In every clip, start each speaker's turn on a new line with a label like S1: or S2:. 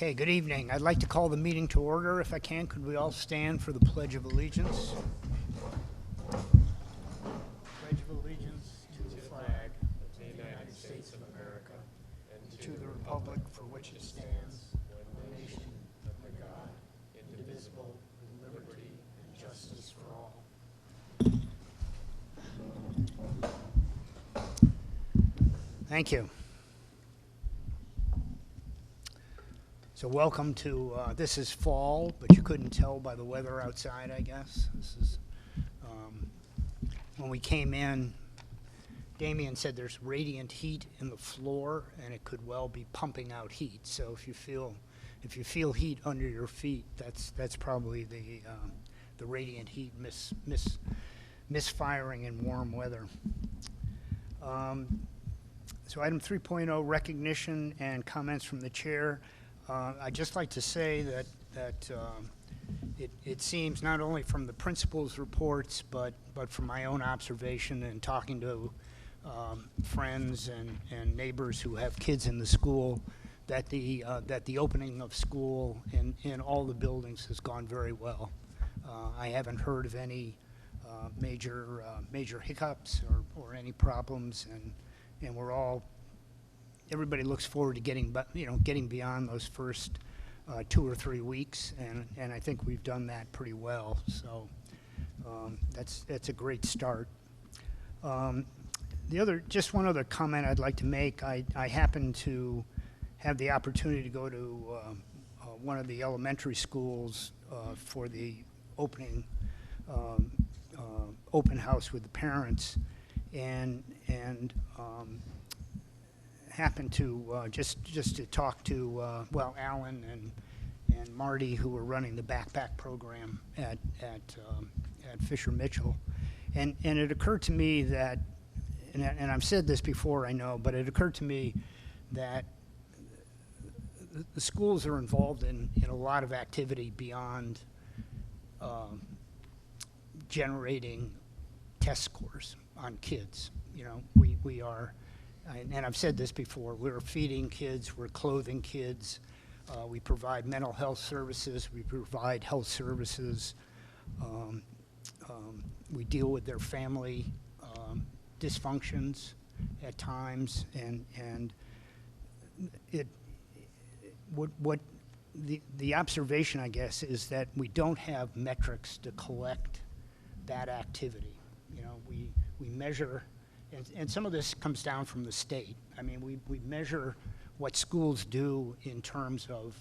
S1: Okay, good evening. I'd like to call the meeting to order. If I can, could we all stand for the Pledge of Allegiance? Pledge of Allegiance to the flag of the United States of America and to the republic for which it stands, one nation, under God, indivisible, with liberty and justice for all. Thank you. So welcome to, this is fall, but you couldn't tell by the weather outside, I guess. This is, when we came in, Damien said there's radiant heat in the floor, and it could well be pumping out heat. So if you feel heat under your feet, that's probably the radiant heat misfiring in warm weather. So item 3.0, recognition and comments from the chair. I'd just like to say that it seems not only from the principal's reports, but from my own observation and talking to friends and neighbors who have kids in the school, that the opening of school in all the buildings has gone very well. I haven't heard of any major hiccups or any problems, and everybody looks forward to getting beyond those first 2 or 3 weeks, and I think we've done that pretty well. So that's a great start. Just one other comment I'd like to make. I happened to have the opportunity to go to one of the elementary schools for the open house with the parents, and happened to just to talk to Alan and Marty, who were running the backpack program at Fisher Mitchell, and it occurred to me that, and I've said this before, I know, but it occurred to me that the schools are involved in a lot of activity beyond generating test scores on kids. You know, we are. And I've said this before, we're feeding kids, we're clothing kids, we provide mental health services, we provide health services, we deal with their family dysfunctions at times, and the observation, I guess, is that we don't have metrics to collect that activity. You know, we measure. And some of this comes down from the state. I mean, we measure what schools do in terms of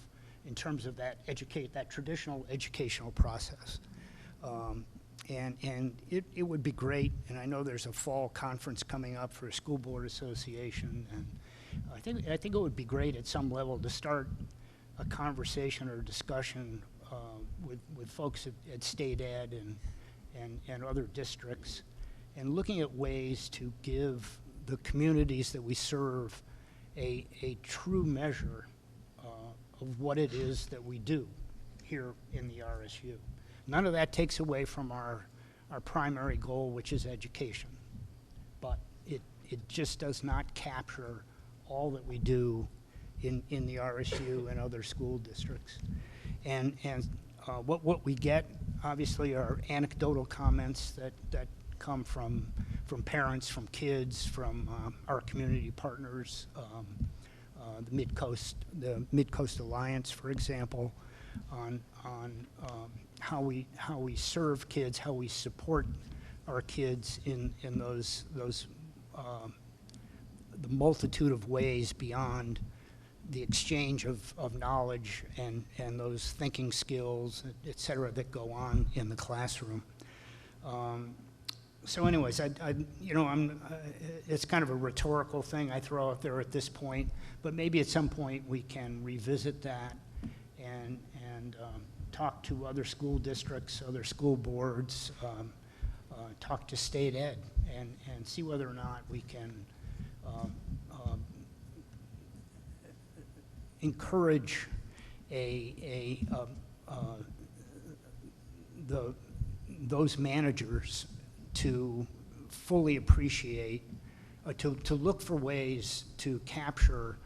S1: that traditional educational process. And it would be great, and I know there's a fall conference coming up for a school board association, and I think it would be great at some level to start a conversation or discussion with folks at state ed and other districts, and looking at ways to give the communities that we serve a true measure of what it is that we do here in the RSU. None of that takes away from our primary goal, which is education, but it just does not capture all that we do in the RSU and other school districts. And what we get, obviously, are anecdotal comments that come from parents, from kids, from our community partners, the Midcoast Alliance, for example, on how we serve kids, how we support our kids in those the multitude of ways beyond the exchange of knowledge and those thinking skills, et cetera, that go on in the classroom. So anyways, it's kind of a rhetorical thing I throw out there at this point, but maybe at some point we can revisit that and talk to other school districts, other school boards, talk to state ed, and see whether or not we can encourage those managers to fully appreciate, to look for ways to capture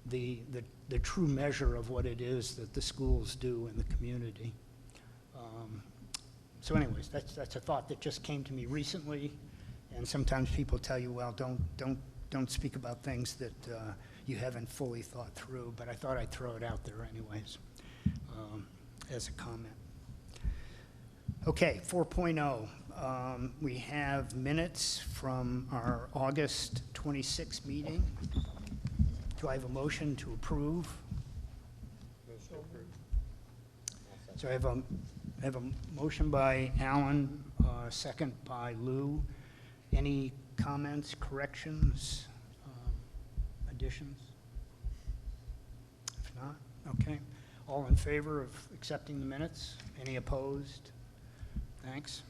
S1: the the true measure of what it is that the schools do in the community. So anyways, that's a thought that just came to me recently, and sometimes people tell you, well, don't speak about things that you haven't fully thought through, but I thought I'd throw it out there anyways, as a comment. Okay, 4.0. We have minutes from our August 26th meeting. Do I have a motion to approve? So I have a motion by Alan, second by Lou. Any comments, corrections, additions? If not, okay. All in favor of accepting the minutes? Any opposed? Thanks.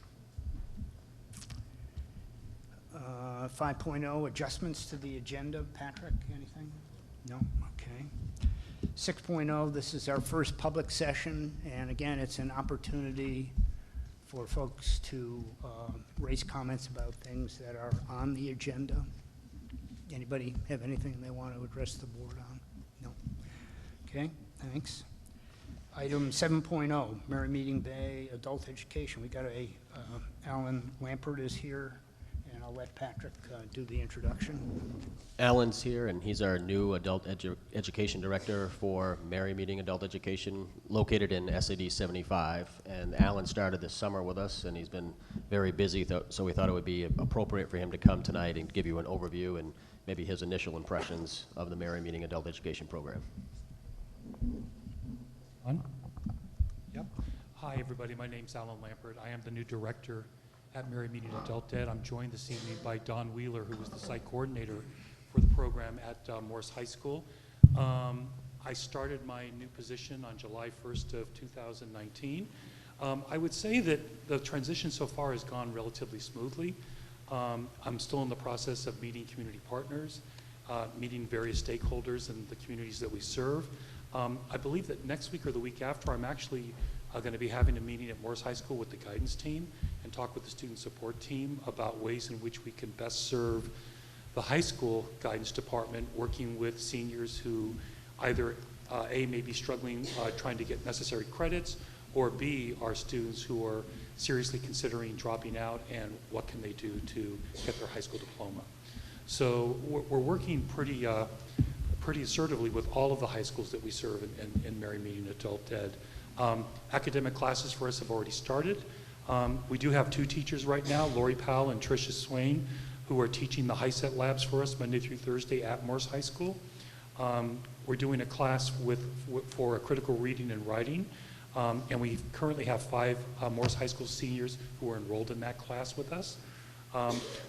S1: 5.0, adjustments to the agenda. Patrick, anything? No? Okay. 6.0, this is our first public session, and again, it's an opportunity for folks to raise comments about things that are on the agenda. Anybody have anything they want to address the board on? No? Okay, thanks. Item 7.0, Merrymeeting Bay Adult Education. We got Alan Lampert is here, and I'll let Patrick do the introduction.
S2: Alan's here, and he's our new adult education director for Merrymeeting Adult Education, located in SAD 75. And Alan started this summer with us, and he's been very busy, so we thought it would be appropriate for him to come tonight and give you an overview and maybe his initial impressions of the Merrymeeting Adult Education program.
S3: On? Yep. Hi, everybody. My name's Alan Lampert. I am the new director at Merrymeeting Adult Ed. I'm joined this evening by Don Wheeler, who was the site coordinator for the program at Morse High School. I started my new position on July 1st of 2019. I would say that the transition so far has gone relatively smoothly. I'm still in the process of meeting community partners, meeting various stakeholders in the communities that we serve. I believe that next week or the week after, I'm actually going to be having a meeting at Morse High School with the guidance team and talk with the student support team about ways in which we can best serve the high school guidance department, working with seniors who either A, may be struggling trying to get necessary credits, or B, are students who are seriously considering dropping out, and what can they do to get their high school diploma. So we're working pretty assertively with all of the high schools that we serve in Merrymeeting Adult Ed. Academic classes for us have already started. We do have two teachers right now, Lori Powell and Tricia Swain, who are teaching the HiSET labs for us Monday through Thursday at Morse High School. We're doing a class for a critical reading and writing, and we currently have 5 Morse High School seniors who are enrolled in that class with us.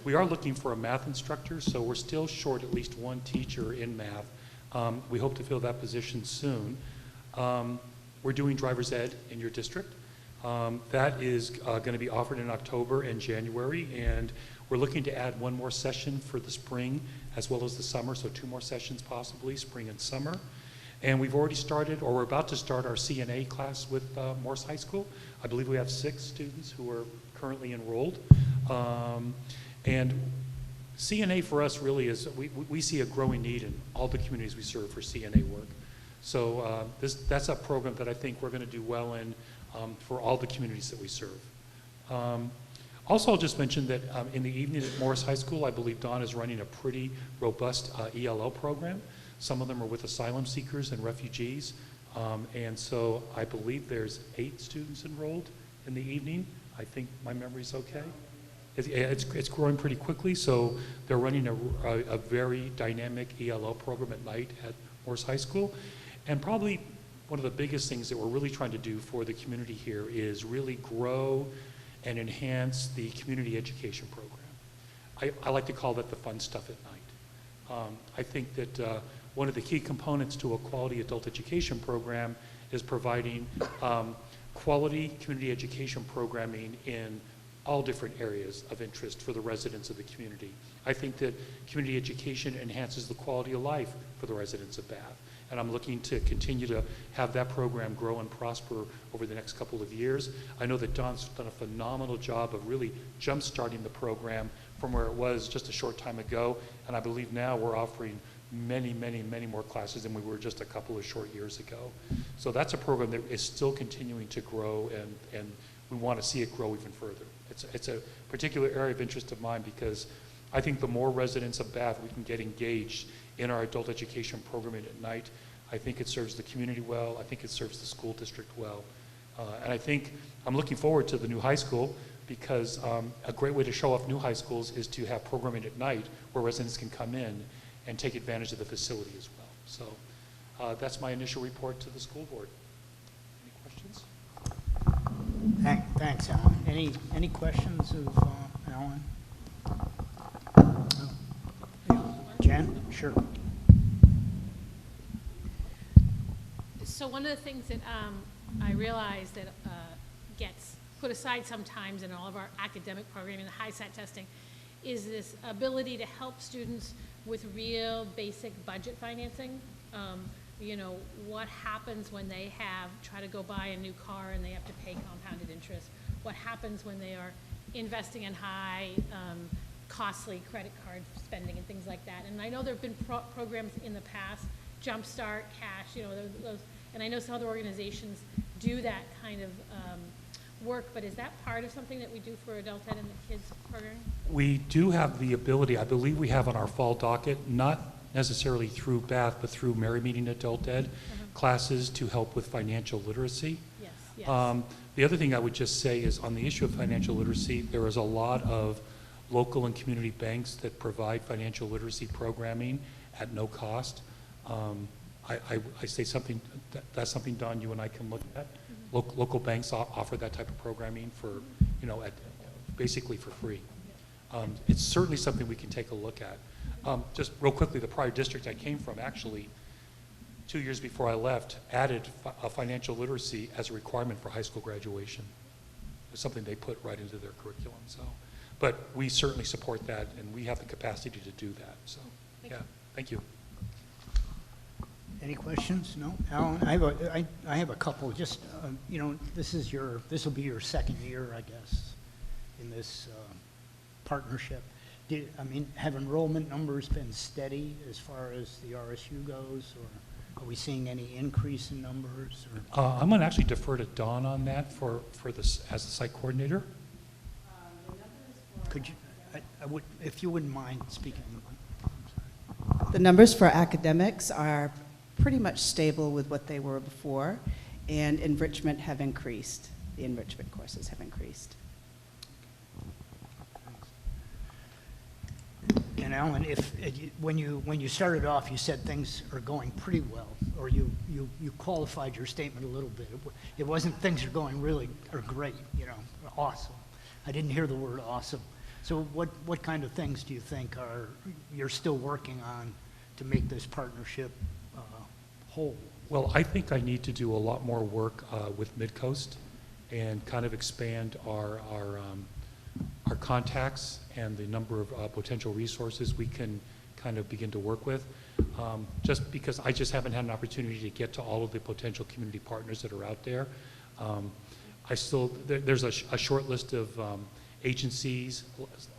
S3: We are looking for a math instructor, so we're still short at least one teacher in math. We hope to fill that position soon. We're doing driver's ed in your district. That is going to be offered in October and January, and we're looking to add one more session for the spring as well as the summer, so 2 more sessions possibly, spring and summer. And we've already started, or we're about to start, our CNA class with Morse High School. I believe we have 6 students who are currently enrolled. And CNA for us really is, we see a growing need in all the communities we serve for CNA work. So that's a program that I think we're going to do well in for all the communities that we serve. Also, I'll just mention that in the evening at Morse High School, I believe Don is running a pretty robust ELL program. Some of them are with asylum seekers and refugees. And so I believe there's 8 students enrolled in the evening. I think my memory's okay. It's growing pretty quickly, so they're running a very dynamic ELL program at night at Morse High School. And probably one of the biggest things that we're really trying to do for the community here is really grow and enhance the community education program. I like to call that the fun stuff at night. I think that one of the key components to a quality adult education program is providing quality community education programming in all different areas of interest for the residents of the community. I think that community education enhances the quality of life for the residents of Bath. And I'm looking to continue to have that program grow and prosper over the next couple of years. I know that Don's done a phenomenal job of really jump-starting the program from where it was just a short time ago, and I believe now we're offering many, many, many more classes than we were just a couple of short years ago. So that's a program that is still continuing to grow, and we want to see it grow even further. It's a particular area of interest of mine because I think the more residents of Bath we can get engaged in our adult education programming at night, I think it serves the community well. I think it serves the school district well. And I think I'm looking forward to the new high school because a great way to show off new high schools is to have programming at night where residents can come in and take advantage of the facility as well. So that's my initial report to the school board. Any questions?
S1: Thanks, Alan. Any questions of Alan? No. Jen? Sure.
S4: So one of the things that I realize that gets put aside sometimes in all of our academic programming, the HiSAT testing, is this ability to help students with real basic budget financing. You know, what happens when they try to go buy a new car and they have to pay compounded interest? What happens when they are investing in high, costly credit card spending and things like that? And I know there have been programs in the past, Jumpstart, Cash, you know, those, and I know some other organizations do that kind of work, but is that part of something that we do for adult ed in the kids program?
S3: We do have the ability, I believe we have on our fall docket, not necessarily through Bath, but through Merrymeeting Adult Ed, classes to help with financial literacy.
S4: Yes, yes.
S3: The other thing I would just say is on the issue of financial literacy, there is a lot of local and community banks that provide financial literacy programming at no cost. I say something, that's something, Don, you and I can look at. Local banks offer that type of programming for, you know, basically for free. It's certainly something we can take a look at. Just real quickly, the prior district I came from actually 2 years before I left added financial literacy as a requirement for high school graduation. It was something they put right into their curriculum. So, but we certainly support that, and we have the capacity to do that. So, thank you.
S1: Any questions? No? Alan, I have a couple. Just, you know, this will be your second year, I guess, in this partnership. I mean, have enrollment numbers been steady as far as the RSU goes, or are we seeing any increase in numbers? Or?
S3: I'm going to actually defer to Dawn on that for this as the site coordinator.
S1: Could you, I would, if you wouldn't mind speaking.
S5: The numbers for academics are pretty much stable with what they were before, and enrichment have increased. The enrichment courses have increased.
S1: And Alan, when you started off, you said things are going pretty well, or you qualified your statement a little bit. It wasn't things are going really or great, you know, awesome. I didn't hear the word awesome. So what kind of things do you think you're still working on to make this partnership whole?
S3: Well, I think I need to do a lot more work with Midcoast and kind of expand our contacts and the number of potential resources we can kind of begin to work with. Just because I just haven't had an opportunity to get to all of the potential community partners that are out there. There's a short list of agencies.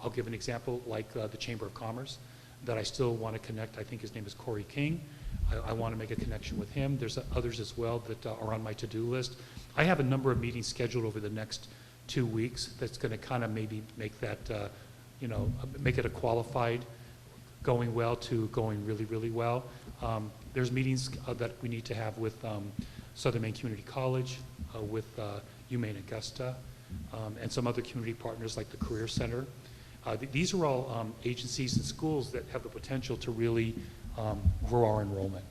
S3: I'll give an example, like the Chamber of Commerce, that I still want to connect. I think his name is Corey King. I want to make a connection with him. There's others as well that are on my to-do list. I have a number of meetings scheduled over the next 2 weeks that's going to kind of maybe make that, you know, make it a qualified going well to going really, really well. There's meetings that we need to have with Southern Maine Community College, with UMaine Augusta, and some other community partners like the Career Center. These are all agencies and schools that have the potential to really grow our enrollment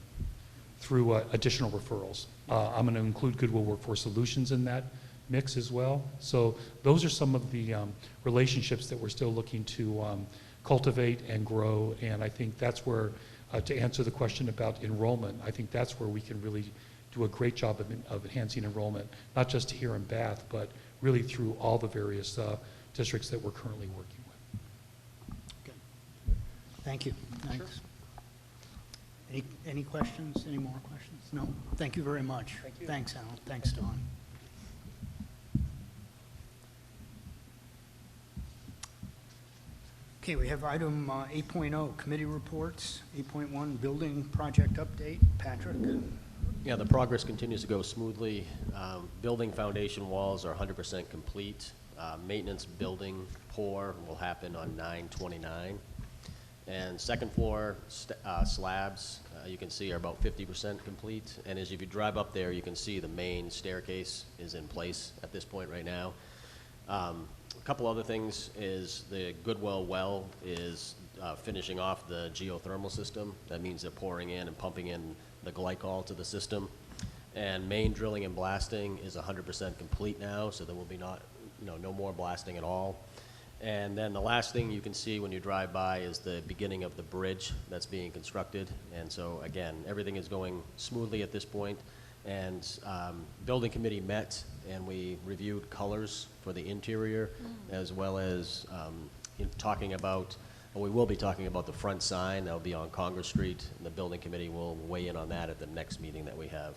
S3: through additional referrals. I'm going to include Goodwill Workforce Solutions in that mix as well. So those are some of the relationships that we're still looking to cultivate and grow, and I think that's where, to answer the question about enrollment, I think that's where we can really do a great job of enhancing enrollment, not just here in Bath, but really through all the various districts that we're currently working with.
S1: Okay. Thank you. Thanks. Sure. Any questions? Any more questions? No? Thank you very much.
S3: Thank you.
S1: Thanks, Alan. Thanks, Dawn. Okay, we have item 8.0, committee reports. 8.1, building project update. Patrick?
S2: Yeah, the progress continues to go smoothly. Building foundation walls are 100% complete. Maintenance building pour will happen on 9/29. And second floor slabs, you can see, are about 50% complete. And as if you drive up there, you can see the main staircase is in place at this point right now. A couple other things is the Goodwell well is finishing off the geothermal system. That means they're pouring in and pumping in the glycol to the system. And main drilling and blasting is 100% complete now, so there will be no more blasting at all. And then the last thing you can see when you drive by is the beginning of the bridge that's being constructed. And so again, everything is going smoothly at this point. And building committee met and we reviewed colors for the interior, as well as we will be talking about the front sign that will be on Congress Street, and the building committee will weigh in on that at the next meeting that we have.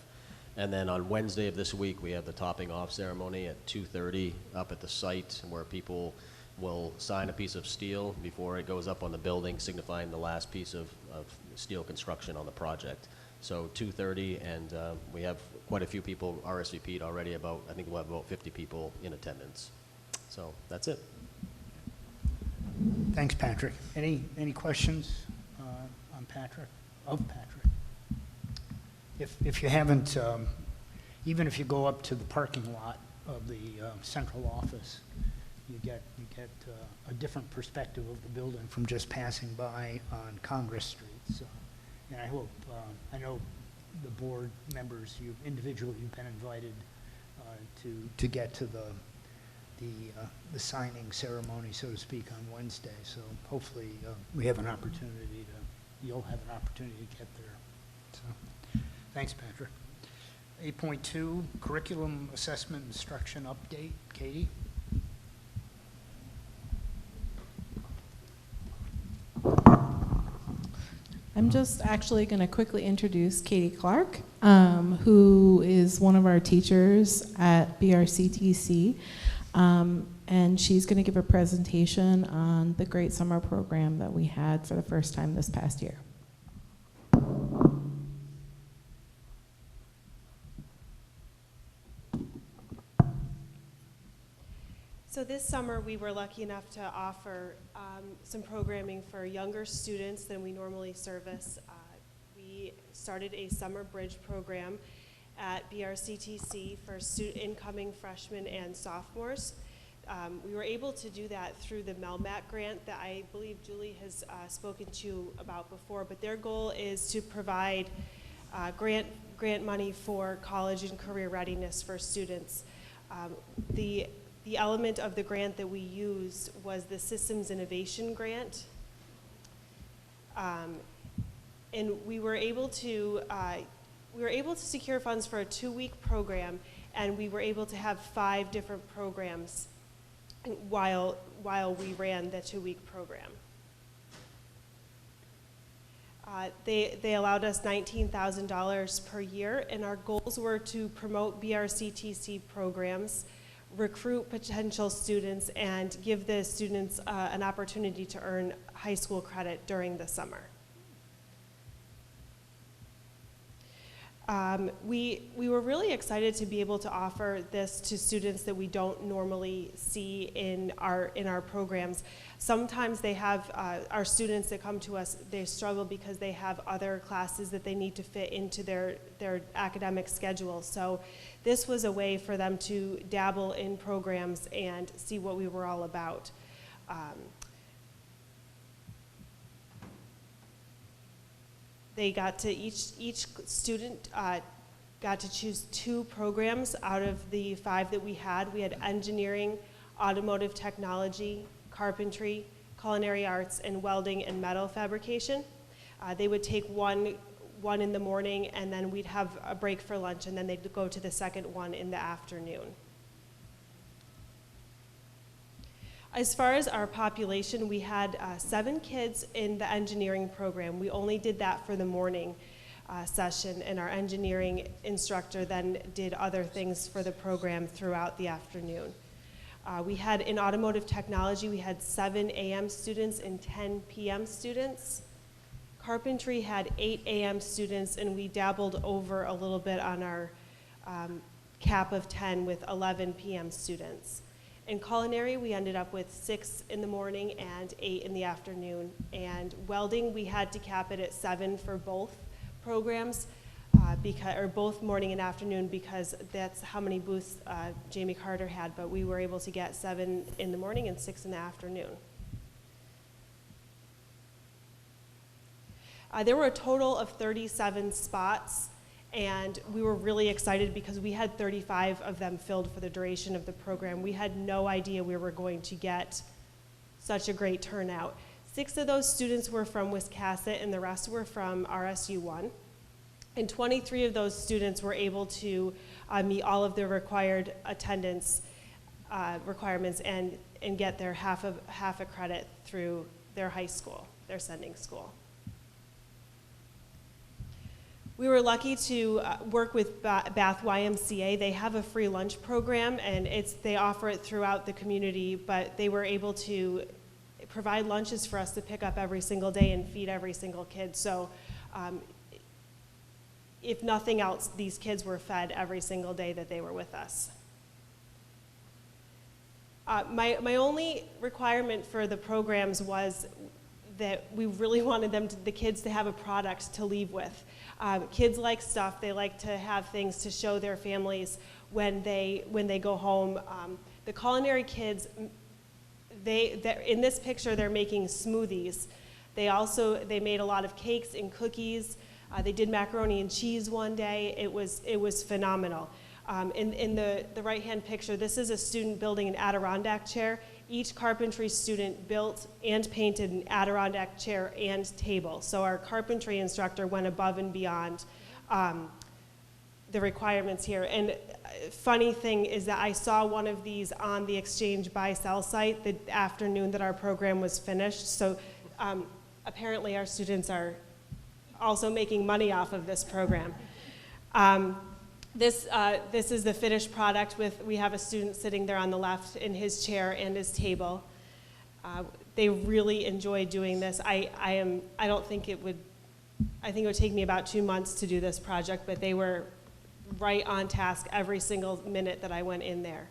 S2: And then on Wednesday of this week, we have the topping off ceremony at 2:30 up at the site, where people will sign a piece of steel before it goes up on the building, signifying the last piece of steel construction on the project. So 2:30, and we have quite a few people RSVP'd already. I think we'll have about 50 people in attendance. So that's it.
S1: Thanks, Patrick. Any questions on Patrick? Of Patrick? If you haven't, even if you go up to the parking lot of the central office, you get a different perspective of the building from just passing by on Congress Street. So, and I know the board members, you've been invited to get to the signing ceremony, so to speak, on Wednesday. So hopefully you'll have an opportunity to get there. So thanks, Patrick. 8.2, curriculum assessment instruction update. Katie?
S6: I'm just actually going to quickly introduce Katie Clark, who is one of our teachers at BRCTC, and she's going to give a presentation on the great summer program that we had for the first time this past year.
S7: So this summer, we were lucky enough to offer some programming for younger students than we normally service. We started a summer bridge program at BRCTC for incoming freshmen and sophomores. We were able to do that through the MELMAC grant that I believe Julie has spoken to you about before, but their goal is to provide grant money for college and career readiness for students. The element of the grant that we used was the Systems Innovation Grant. And we were able to secure funds for a 2-week program, and we were able to have 5 different programs while we ran the 2-week program. They allowed us $19,000 per year, and our goals were to promote BRCTC programs, recruit potential students, and give the students an opportunity to earn high school credit during the summer. We were really excited to be able to offer this to students that we don't normally see in our programs. Sometimes they have, our students that come to us, they struggle because they have other classes that they need to fit into their academic schedule. So this was a way for them to dabble in programs and see what we were all about. They got to, each student got to choose 2 programs out of the 5 that we had. We had engineering, automotive technology, carpentry, culinary arts, and welding and metal fabrication. They would take one in the morning, and then we'd have a break for lunch, and then they'd go to the second one in the afternoon. As far as our population, we had 7 kids in the engineering program. We only did that for the morning session, and our engineering instructor then did other things for the program throughout the afternoon. We had, in automotive technology, we had 7 a.m. students and 10 p.m. students. Carpentry had 8 a.m. students, and we dabbled over a little bit on our cap of 10 with 11 p.m. students. In culinary, we ended up with 6 in the morning and 8 in the afternoon. And welding, we had to cap it at 7 for both programs, or both morning and afternoon, because that's how many booths Jamie Carter had, but we were able to get 7 in the morning and 6 in the afternoon. There were a total of 37 spots, and we were really excited because we had 35 of them filled for the duration of the program. We had no idea we were going to get such a great turnout. 6 of those students were from Wiscasset, and the rest were from RSU1. And 23 of those students were able to meet all of the required attendance requirements and get their half a credit through their high school, their sending school. We were lucky to work with Bath YMCA. They have a free lunch program, and they offer it throughout the community, but they were able to provide lunches for us to pick up every single day and feed every single kid. So if nothing else, these kids were fed every single day that they were with us. My only requirement for the programs was that we really wanted the kids to have a product to leave with. Kids like stuff. They like to have things to show their families when they go home. The culinary kids, in this picture, they're making smoothies. They made a lot of cakes and cookies. They did macaroni and cheese one day. It was phenomenal. In the right-hand picture, this is a student building an Adirondack chair. Each carpentry student built and painted an Adirondack chair and table. So our carpentry instructor went above and beyond the requirements here. And funny thing is that I saw one of these on the Exchange buy-sell site the afternoon that our program was finished. So apparently our students are also making money off of this program. This is the finished product. We have a student sitting there on the left in his chair and his table. They really enjoy doing this. I think it would take me about 2 months to do this project, but they were right on task every single minute that I went in there.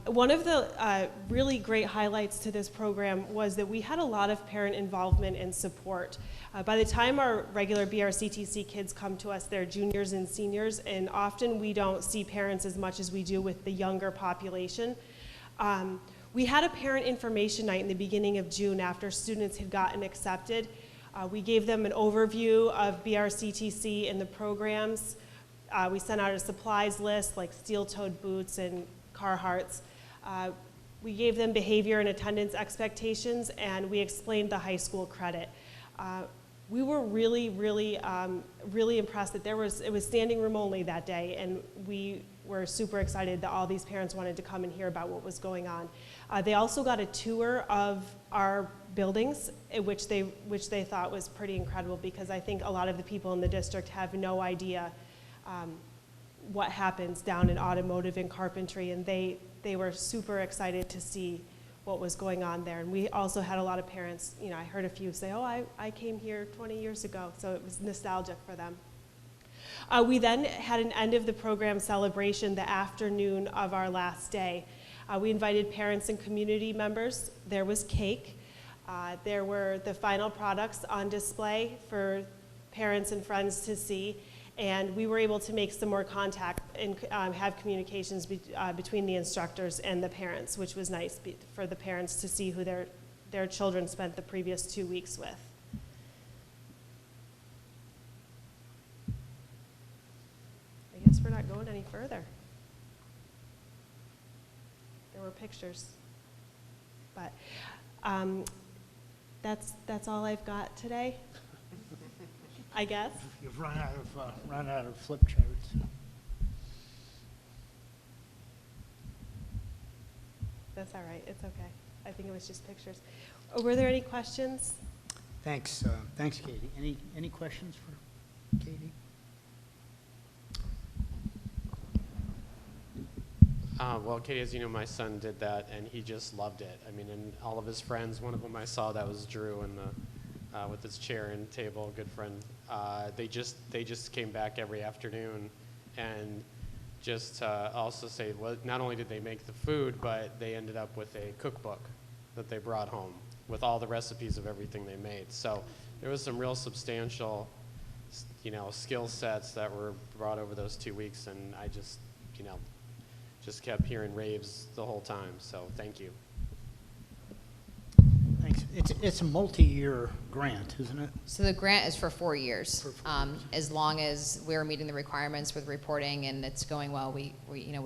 S7: One of the really great highlights to this program was that we had a lot of parent involvement and support. By the time our regular BRCTC kids come to us, they're juniors and seniors, and often we don't see parents as much as we do with the younger population. We had a parent information night in the beginning of June after students had gotten accepted. We gave them an overview of BRCTC and the programs. We sent out a supplies list like steel-toed boots and Carhartts. We gave them behavior and attendance expectations, and we explained the high school credit. We were really, really, really impressed that it was standing room only that day, and we were super excited that all these parents wanted to come and hear about what was going on. They also got a tour of our buildings, which they thought was pretty incredible, because I think a lot of the people in the district have no idea what happens down in automotive and carpentry, and they were super excited to see what was going on there. And we also had a lot of parents, I heard a few say, oh, I came here 20 years ago, so it was nostalgic for them. We then had an end of the program celebration the afternoon of our last day. We invited parents and community members. There was cake. There were the final products on display for parents and friends to see. And we were able to make some more contact and have communications between the instructors and the parents, which was nice for the parents to see who their children spent the previous 2 weeks with. I guess we're not going any further. There were pictures, but that's all I've got today. I guess.
S1: You've run out of flip charts.
S7: That's all right. It's okay. I think it was just pictures. Were there any questions?
S1: Thanks, Katie. Any questions for Katie?
S8: Well, Katie, as you know, my son did that, and he just loved it. I mean, and all of his friends, one of them I saw, that was Drew, in the, with his chair and table, a good friend. They just came back every afternoon, and just also say, well, not only did they make the food, but they ended up with a cookbook that they brought home with all the recipes of everything they made. So there was some real substantial, skill sets that were brought over those 2 weeks, and I just, just kept hearing raves the whole time. So thank you.
S1: Thanks. It's a multi-year grant, isn't it?
S9: So the grant is for 4 years.
S1: For 4 years.
S9: As long as we're meeting the requirements with reporting and it's going well, we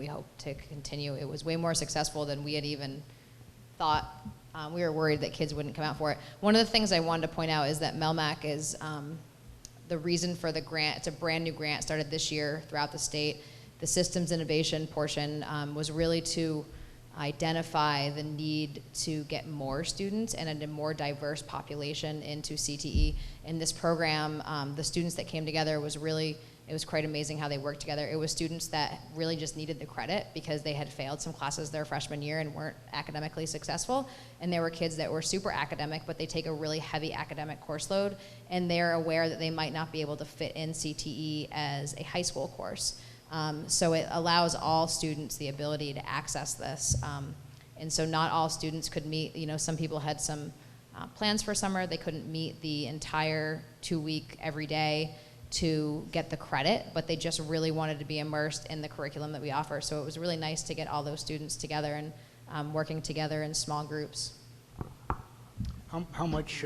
S9: hope to continue. It was way more successful than we had even thought. We were worried that kids wouldn't come out for it. One of the things I wanted to point out is that MELMAC is the reason for the grant. It's a brand new grant, started this year throughout the state. The systems innovation portion was really to identify the need to get more students and a more diverse population into CTE. In this program, the students that came together it was quite amazing how they worked together. It was students that really just needed the credit because they had failed some classes their freshman year and weren't academically successful. And there were kids that were super academic, but they take a really heavy academic course load, and they're aware that they might not be able to fit in CTE as a high school course. So it allows all students the ability to access this. And so not all students could meet, some people had some plans for summer. They couldn't meet the entire 2-week every day to get the credit, but they just really wanted to be immersed in the curriculum that we offer. So it was really nice to get all those students together and working together in small groups.
S1: How much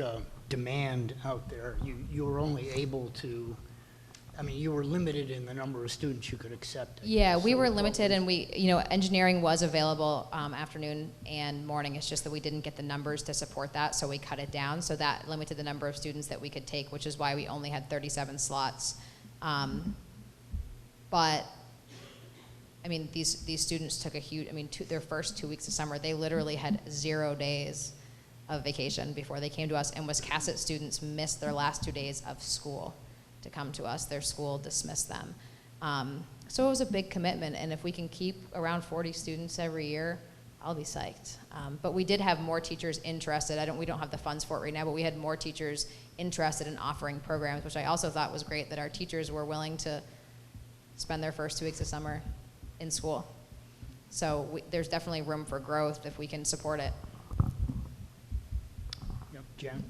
S1: demand out there? You were only able to, you were limited in the number of students you could accept.
S9: Yeah, we were limited, and engineering was available afternoon and morning. It's just that we didn't get the numbers to support that, so we cut it down. So that limited the number of students that we could take, which is why we only had 37 slots. But these students took a huge, their first 2 weeks of summer, they literally had 0 days of vacation before they came to us, and Wiscasset students missed their last 2 days of school to come to us. Their school dismissed them. So it was a big commitment, and if we can keep around 40 students every year, I'll be psyched. But we did have more teachers interested. We don't have the funds for it right now, but we had more teachers interested in offering programs, which I also thought was great, that our teachers were willing to spend their first 2 weeks of summer in school. So there's definitely room for growth if we can support it.
S1: Yep, Jen?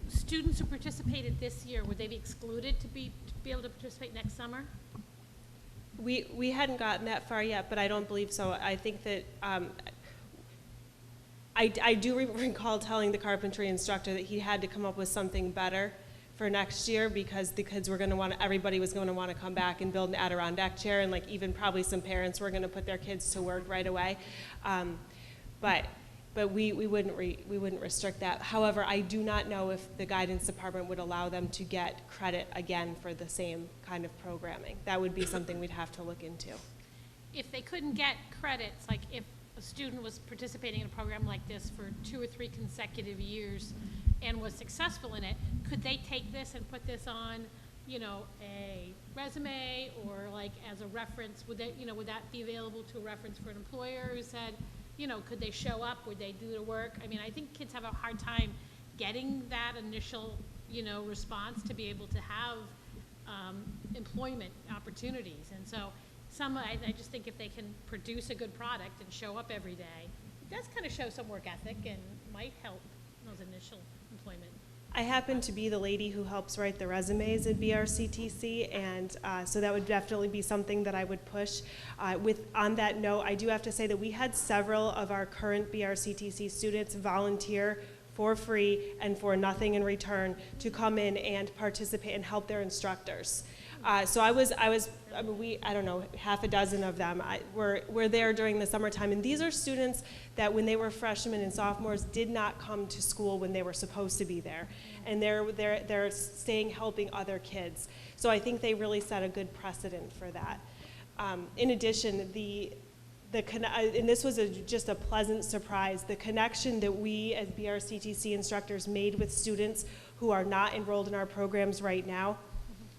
S4: Students who participated this year, would they be excluded to be able to participate next summer?
S7: We hadn't gotten that far yet, but I don't believe so. I think that I do recall telling the carpentry instructor that he had to come up with something better for next year, because the kids were going to everybody was going to want to come back and build an Adirondack chair, and even probably some parents were going to put their kids to work right away. But we wouldn't restrict that. However, I do not know if the guidance department would allow them to get credit again for the same kind of programming. That would be something we'd have to look into.
S4: If they couldn't get credits, like if a student was participating in a program like this for 2 or 3 consecutive years and was successful in it, could they take this and put this on, a resume or as a reference? Would that be available to a reference for an employer who said, could they show up? Would they do the work? I think kids have a hard time getting that initial, response to be able to have employment opportunities. And so I just think if they can produce a good product and show up every day, it does kind of show some work ethic and might help those initial employment.
S7: I happen to be the lady who helps write the resumes at BRCTC, and so that would definitely be something that I would push. On that note, I do have to say that we had several of our current BRCTC students volunteer for free and for nothing in return to come in and participate and help their instructors. So I don't know, half a dozen of them were there during the summertime. And these are students that when they were freshmen and sophomores did not come to school when they were supposed to be there. And they're staying helping other kids. So I think they really set a good precedent for that. In addition, and this was just a pleasant surprise, the connection that we as BRCTC instructors made with students who are not enrolled in our programs right now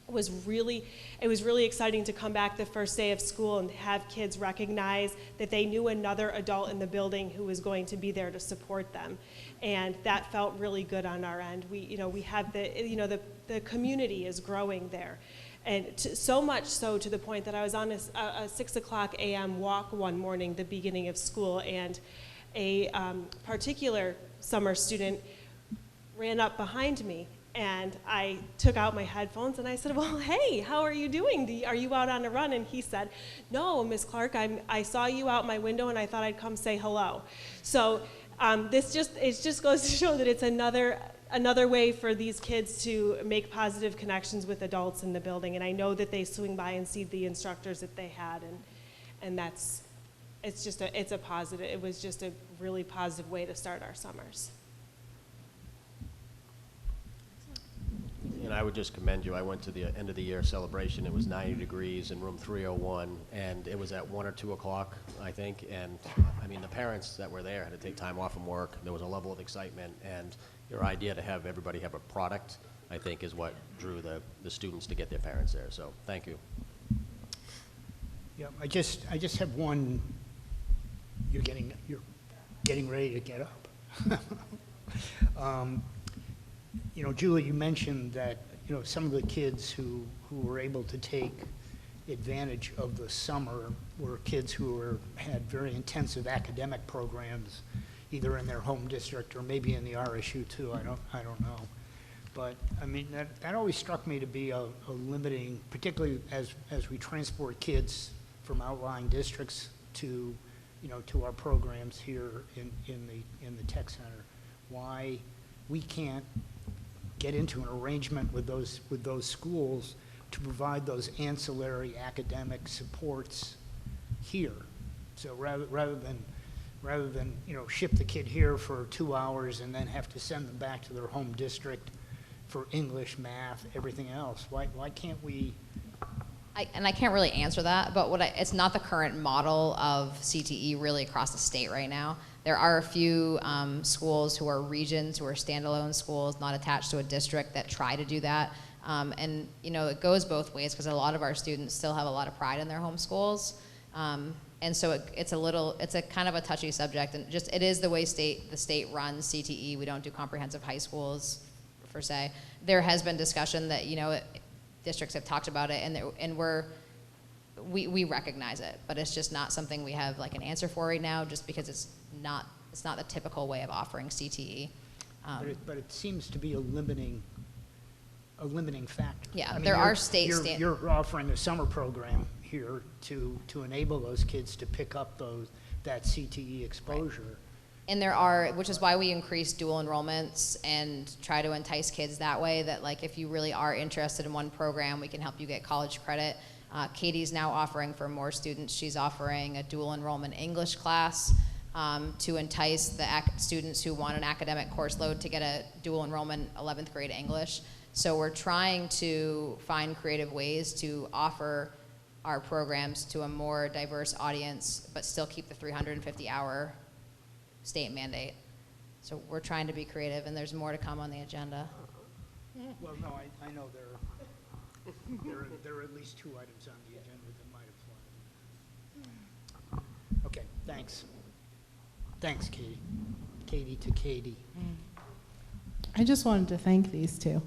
S7: it was really exciting to come back the first day of school and have kids recognize that they knew another adult in the building who was going to be there to support them. And that felt really good on our end. We have the community is growing there. And so much so to the point that I was on a 6 o'clock a.m. walk one morning, the beginning of school, and a particular summer student ran up behind me, and I took out my headphones and I said, well, hey, how are you doing? Are you out on a run? And he said, no, Miss Clark, I saw you out my window and I thought I'd come say hello. So it just goes to show that it's another way for these kids to make positive connections with adults in the building. And I know that they swing by and see the instructors that they had, and it's a positive. It was just a really positive way to start our summers.
S2: And I would just commend you. I went to the end of the year celebration. It was 90 degrees in room 301, and it was at 1 or 2 o'clock, I think. And I mean, the parents that were there had to take time off from work. There was a level of excitement, and your idea to have everybody have a product, I think, is what drew the students to get their parents there. So thank you.
S1: Yeah, I just have one. You're getting ready to get up. Julie, you mentioned that some of the kids who were able to take advantage of the summer were kids who had very intensive academic programs, either in their home district or maybe in the RSU2. I don't know, but I mean that always struck me to be a limiting, particularly as we transport kids from outlying districts to our programs here in the tech center. Why we can't get into an arrangement with those schools to provide those ancillary academic supports here. So rather than ship the kid here for 2 hours and then have to send them back to their home district for English, math, everything else. Why can't we?
S9: I can't really answer that, but it's not the current model of CTE really across the state right now. There are a few schools who are regions, who are standalone schools, not attached to a district, that try to do that. And it goes both ways, because a lot of our students still have a lot of pride in their home schools. And so it's a kind of a touchy subject, and it is the way the state runs CTE. We don't do comprehensive high schools, per se. There has been discussion that, districts have talked about it, and we recognize it, but it's just not something we have like an answer for right now, just because it's not the typical way of offering CTE.
S1: But it seems to be a limiting factor.
S9: Yeah,
S1: I mean,
S9: there are state
S1: you're offering a summer program here to enable those kids to pick up that CTE exposure. Right.
S9: And which is why we increase dual enrollments and try to entice kids that way, that like if you really are interested in one program, we can help you get college credit. Katie's now offering for more students. She's offering a dual enrollment English class to entice the students who want an academic course load to get a dual enrollment 11th grade English. So we're trying to find creative ways to offer our programs to a more diverse audience, but still keep the 350-hour state mandate. So we're trying to be creative, and there's more to come on the agenda.
S1: Well, no, I know there are at least 2 items on the agenda that might apply. Okay, thanks. Thanks, Katie. Katie to Katie.
S6: I just wanted to thank these two.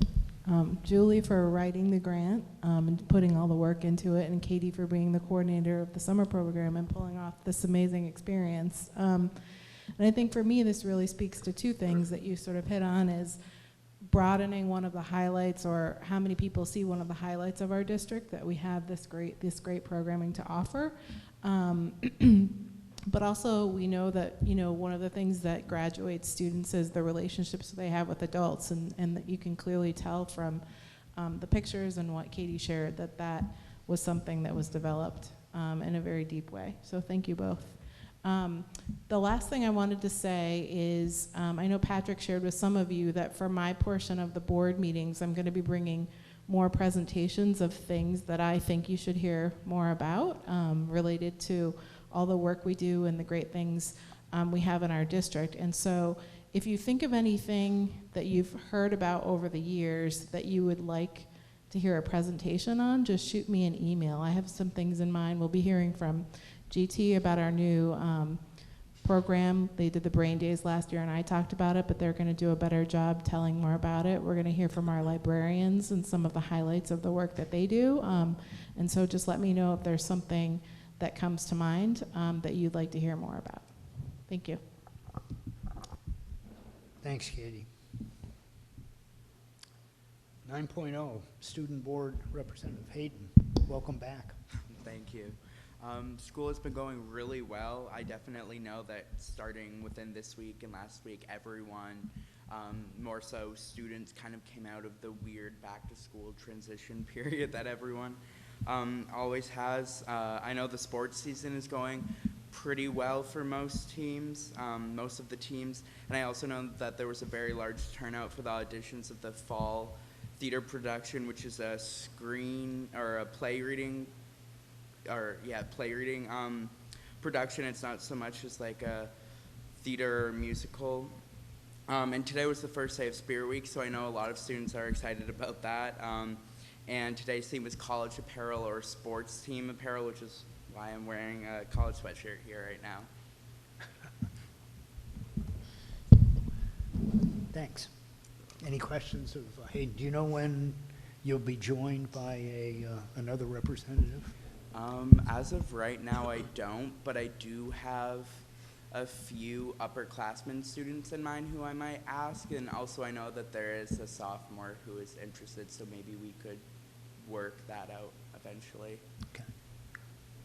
S6: Julie for writing the grant and putting all the work into it, and Katie for being the coordinator of the summer program and pulling off this amazing experience. And I think for me, this really speaks to 2 things that you sort of hit on, is broadening one of the highlights, or how many people see one of the highlights of our district, that we have this great programming to offer. But also we know that, one of the things that graduates students is the relationships they have with adults, and that you can clearly tell from the pictures and what Katie shared that was something that was developed in a very deep way. So thank you both. The last thing I wanted to say is, I know Patrick shared with some of you that for my portion of the board meetings, I'm going to be bringing more presentations of things that I think you should hear more about, related to all the work we do and the great things we have in our district. And so if you think of anything that you've heard about over the years that you would like to hear a presentation on, just shoot me an email. I have some things in mind. We'll be hearing from GT about our new program. They did the brain days last year and I talked about it, but they're going to do a better job telling more about it. We're going to hear from our librarians and some of the highlights of the work that they do. And so just let me know if there's something that comes to mind that you'd like to hear more about. Thank you.
S1: Thanks, Katie. 9.0, Student Board Representative Hayden. Welcome back.
S10: Thank you. School has been going really well. I definitely know that starting within this week and last week, everyone, more so students, kind of came out of the weird back-to-school transition period that everyone always has. I know the sports season is going pretty well for most teams, most of the teams, and I also know that there was a very large turnout for the auditions of the fall theater production, which is a screen or a play reading production. It's not so much as like a theater or musical. And today was the first day of Spirit Week, so I know a lot of students are excited about that. And today's theme was college apparel or sports team apparel, which is why I'm wearing a college sweatshirt here right now.
S1: Thanks. Any questions of Hayden? Do you know when you'll be joined by another representative?
S10: As of right now, I don't, but I do have a few upperclassmen students in mind who I might ask, and also I know that there is a sophomore who is interested, so maybe we could work that out eventually.
S1: Okay.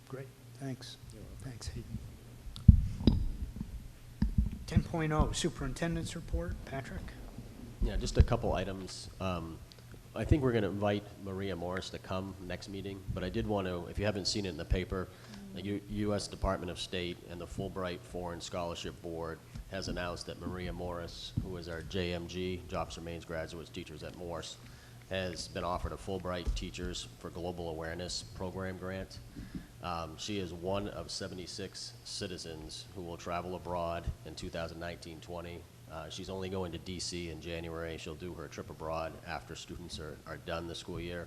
S1: Great. Thanks. Thanks, Hayden. 10.0, Superintendent's Report. Patrick?
S2: Yeah, just a couple items. I think we're going to invite Maria Morris to come next meeting, but I did want to, if you haven't seen it in the paper, the U.S. Department of State and the Fulbright Foreign Scholarship Board has announced that Maria Morris, who is our JMG, Jobs for Maine's Graduates Teachers at Morse, has been offered a Fulbright Teachers for Global Awareness program grant. She is one of 76 citizens who will travel abroad in 2019-20. She's only going to DC in January. She'll do her trip abroad after students are done the school year.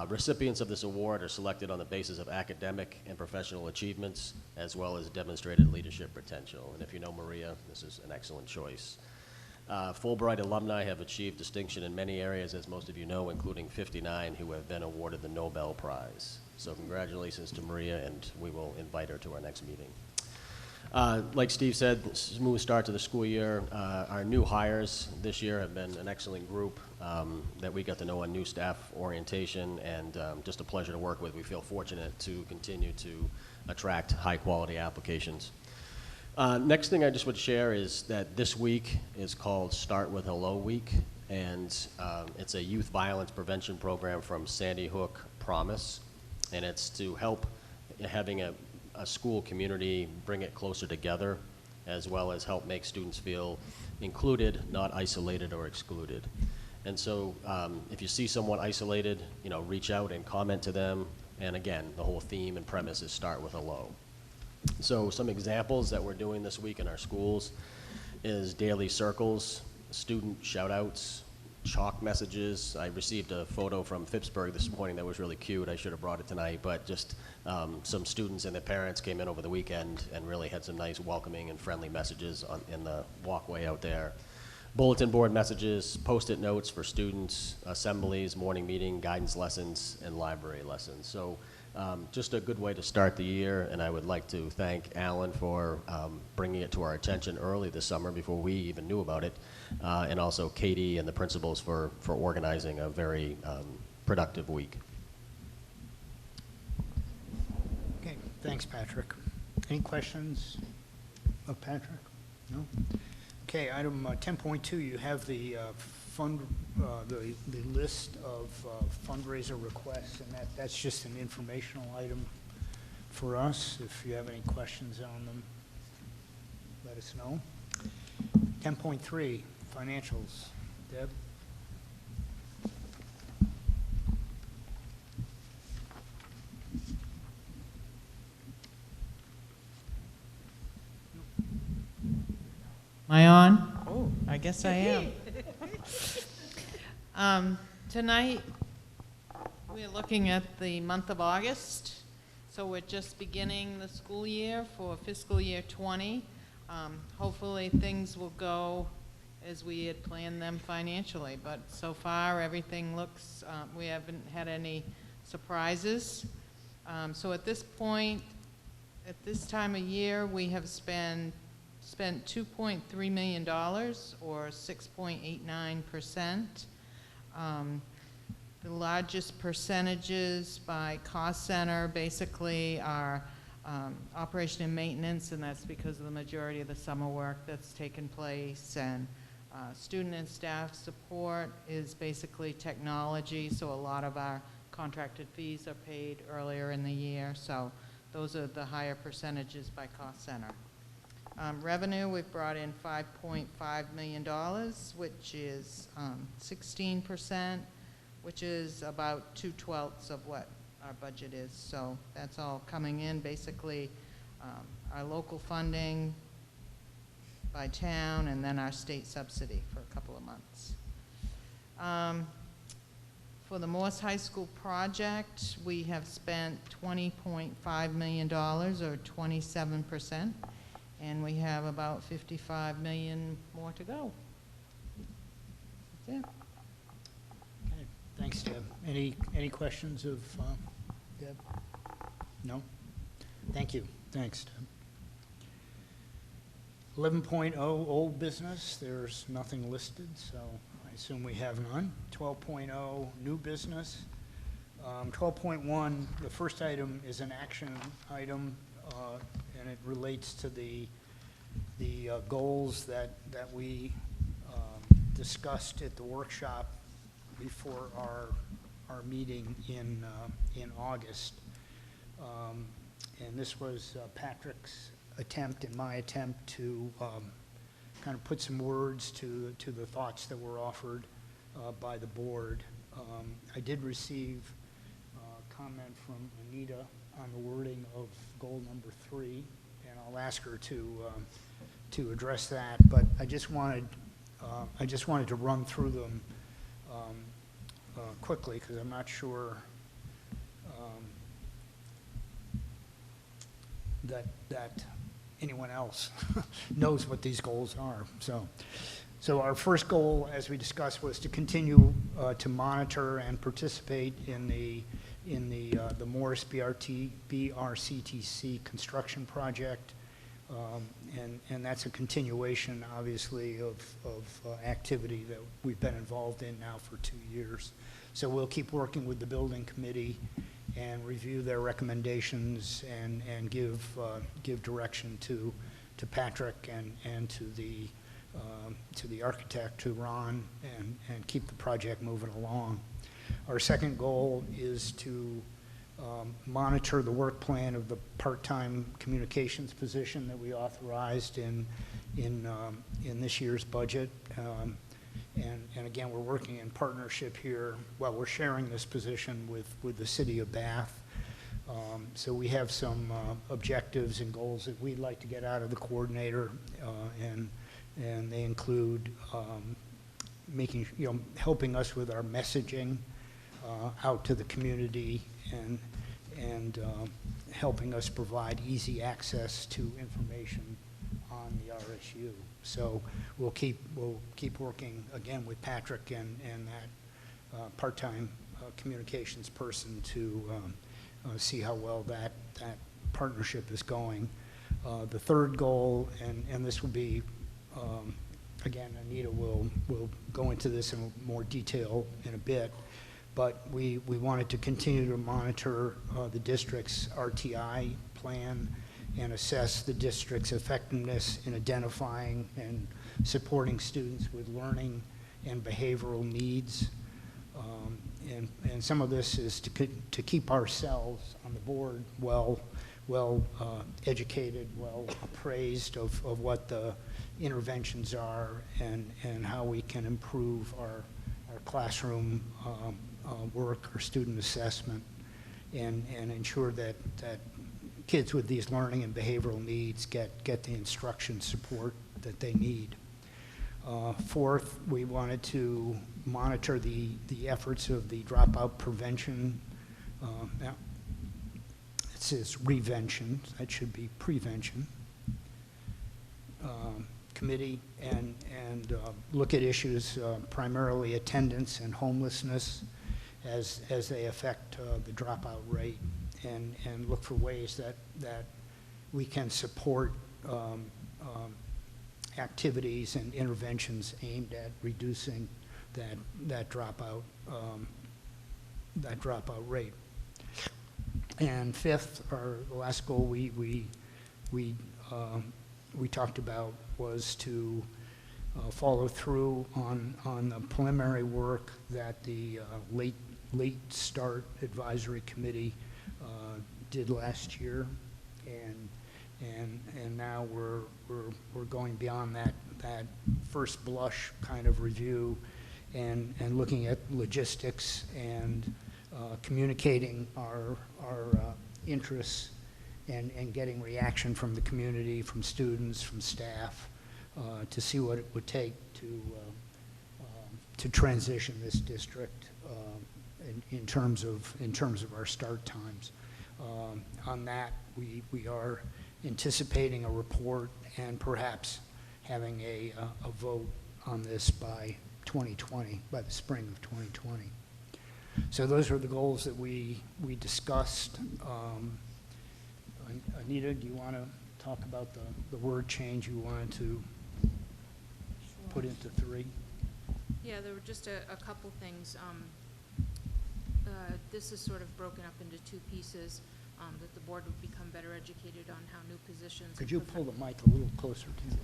S2: Recipients of this award are selected on the basis of academic and professional achievements, as well as demonstrated leadership potential. And if you know Maria, this is an excellent choice. Fulbright alumni have achieved distinction in many areas, as most of you know, including 59 who have been awarded the Nobel Prize. So congratulations to Maria, and we will invite her to our next meeting. Like Steve said, smooth start to the school year. Our new hires this year have been an excellent group that we got to know on new staff orientation, and just a pleasure to work with. We feel fortunate to continue to attract high-quality applications. Next thing I just would share is that this week is called Start With Hello Week, and it's a youth violence prevention program from Sandy Hook Promise, and it's to help having a school community, bring it closer together, as well as help make students feel included, not isolated or excluded. And so if you see someone isolated, reach out and comment to them. And again, the whole theme and premise is start with hello. So some examples that we're doing this week in our schools is daily circles, student shout outs, chalk messages. I received a photo from Phippsburg this morning that was really cute. I should have brought it tonight, but just some students and their parents came in over the weekend and really had some nice welcoming and friendly messages in the walkway out there. Bulletin board messages, Post-it notes for students, assemblies, morning meeting, guidance lessons, and library lessons. So just a good way to start the year, and I would like to thank Alan for bringing it to our attention early this summer before we even knew about it, and also Katie and the principals for organizing a very productive week.
S1: Okay, thanks, Patrick. Any questions of Patrick? No? Okay, item 10.2, you have the the list of fundraiser requests, and that's just an informational item for us. If you have any questions on them, let us know. 10.3, financials. Deb?
S11: Am I on? Oh, I guess I am. Tonight, We're looking at the month of August, so we're just beginning the school year for fiscal year 20. Hopefully things will go as we had planned them financially, but so far everything looks, we haven't had any surprises. So at this point, at this time of year, we have spent $2.3 million, or 6.89%. The largest percentages by cost center basically are operation and maintenance, and that's because of the majority of the summer work that's taken place, and student and staff support is basically technology, so a lot of our contracted fees are paid earlier in the year, so those are the higher percentages by cost center. Revenue, we've brought in $5.5 million, which is 16%, which is about 2/12 of what our budget is. So that's all coming in. Basically, our local funding by town, and then our state subsidy for a couple of months. For the Morse High School project, we have spent $20.5 million, or 27%, and we have about $55 million more to go. That's it.
S1: Okay, thanks, Deb. Any questions of Deb? No? Thank you. Thanks, Deb. 11.0, old business. There's nothing listed, so I assume we have none. 12.0, new business. 12.1, the first item is an action item, and it relates to the goals that we discussed at the workshop before our meeting in August. And this was Patrick's attempt and my attempt to kind of put some words to the thoughts that were offered by the board. I did receive comment from Anita on the wording of goal number 3, and I'll ask her to address that. But I just wanted to run through them quickly, because I'm not sure that anyone else knows what these goals are. So our first goal, as we discussed, was to continue to monitor and participate in the Morris BRCTC construction project, and that's a continuation, obviously, of activity that we've been involved in now for 2 years. So we'll keep working with the building committee and review their recommendations and give direction to Patrick and to the architect, to Ron, and keep the project moving along. Our second goal is to monitor the work plan of the part-time communications position that we authorized in this year's budget. And again, we're working in partnership here. Well, we're sharing this position with the city of Bath. So we have some objectives and goals that we'd like to get out of the coordinator, and they include helping us with our messaging out to the community, and helping us provide easy access to information on the RSU. So we'll keep working again with Patrick and that part-time communications person to see how well that partnership is going. The third goal, and this will be again, Anita will go into this in more detail in a bit, but we wanted to continue to monitor the district's RTI plan and assess the district's effectiveness in identifying and supporting students with learning and behavioral needs. And some of this is to keep ourselves on the board well educated, well appraised of what the interventions are, and how we can improve our classroom work or student assessment, and ensure that kids with these learning and behavioral needs get the instruction support that they need. Fourth, we wanted to monitor the efforts of the dropout prevention. Now, it says revention, that should be prevention. Committee and look at issues primarily attendance and homelessness as they affect the dropout rate, and look for ways that we can support activities and interventions aimed at reducing that dropout rate. And fifth, our last goal we talked about was to follow through on the preliminary work that the late start advisory committee did last year, and now we're going beyond that first blush kind of review, and looking at logistics and communicating our interests and getting reaction from the community, from students, from staff, to see what it would take to transition this district in terms of our start times. On that, we are anticipating a report and perhaps having a vote on this by 2020, by the spring of 2020. So those are the goals that we discussed. Anita, do you want to talk about the word change you wanted to put into 3?
S12: Yeah, there were just a couple things. This is sort of broken up into 2 pieces, that the board would become better educated on how new positions.
S1: Could you pull the mic a little closer to you?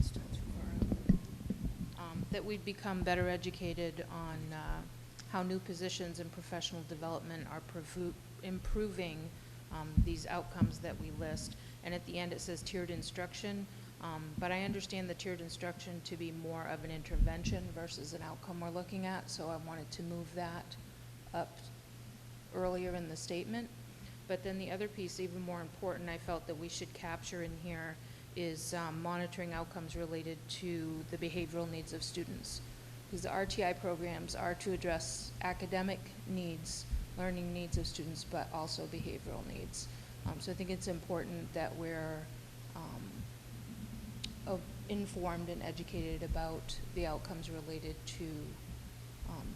S12: That we'd become better educated on how new positions and professional development are improving these outcomes that we list. And at the end it says tiered instruction, but I understand the tiered instruction to be more of an intervention versus an outcome we're looking at, so I wanted to move that up earlier in the statement. But then the other piece, even more important, I felt that we should capture in here is monitoring outcomes related to the behavioral needs of students. Because the RTI programs are to address academic needs, learning needs of students, but also behavioral needs. So I think it's important that we're informed and educated about the outcomes related to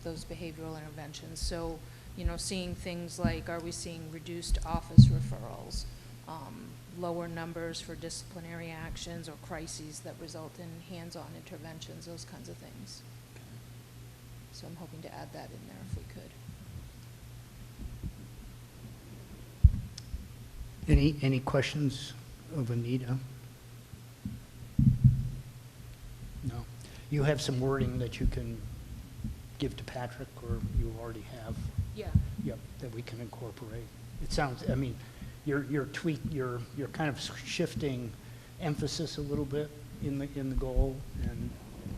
S12: those behavioral interventions. So, you know, seeing things like, are we seeing reduced office referrals, lower numbers for disciplinary actions or crises that result in hands-on interventions, those kinds of things. So I'm hoping to add that in there if we could.
S1: Any questions of Anita? No. You have some wording that you can give to Patrick, or you already have?
S12: Yeah.
S1: Yep, that we can incorporate. It sounds, I mean, you're kind of shifting emphasis a little bit in the goal, and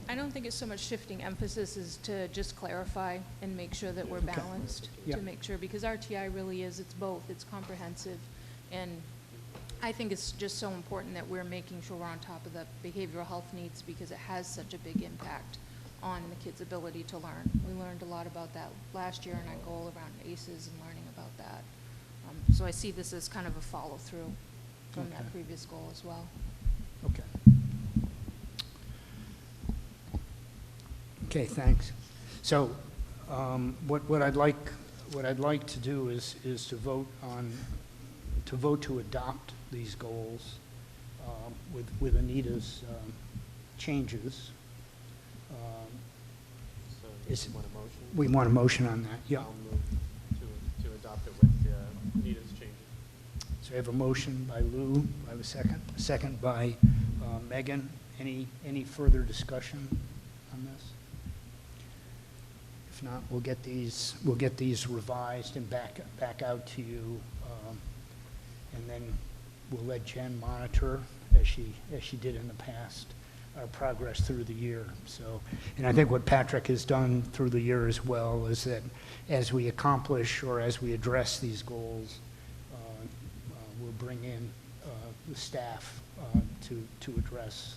S12: I don't think it's so much shifting emphasis as to just clarify and make sure that we're
S1: Okay.
S12: balanced,
S1: Yeah.
S12: to make sure, because RTI really is, it's both, it's comprehensive, and I think it's just so important that we're making sure we're on top of the behavioral health needs, because it has such a big impact on the kids' ability to learn. We learned a lot about that last year in our goal around ACEs and learning about that. So I see this as kind of a follow-through from
S1: Okay.
S12: that previous goal as well.
S1: okay. Okay, thanks. So, what I'd like to do is to vote to adopt these goals with Anita's changes.
S8: So
S1: Is-
S8: you want a motion?
S1: We want a motion on that, yeah.
S8: I'll move to adopt it with Nita's changes.
S1: So I have a motion by Lou. I have a second. A second by Megan. Any further discussion on this? If not, we'll get these revised and back out to you, and then we'll let Jen monitor, as she did in the past, our progress through the year. So, and I think what Patrick has done through the year as well is that as we accomplish or as we address these goals, we'll bring in the staff to address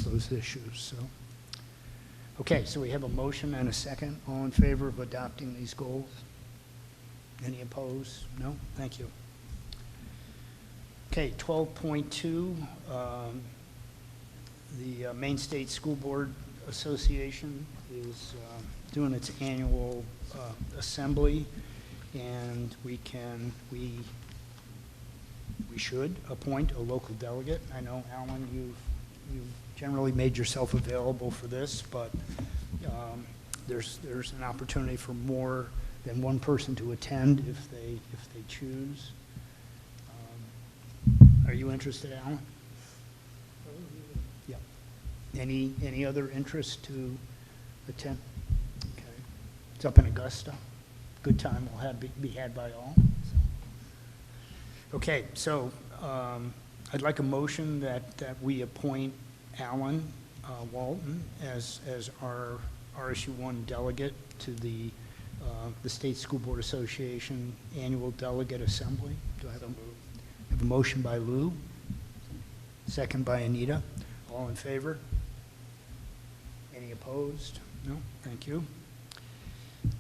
S1: those issues. So, Okay, so we have a motion and a second. All in favor of adopting these goals? Any opposed? No? Thank you. Okay, 12.2, the Maine State School Board Association is doing its annual assembly, and we should appoint a local delegate. I know, Alan, you've generally made yourself available for this, but there's an opportunity for more than one person to attend if they choose. Are you interested, Alan? Yeah. Any other interest to attend? Okay. It's up in Augusta. Good time will be had by all. Okay, so I'd like a motion that we appoint Alan Walton as our RSU1 delegate to the State School Board Association Annual Delegate Assembly. Do I have a motion by Lou? Second by Anita. All in favor? Any opposed? No? Thank you.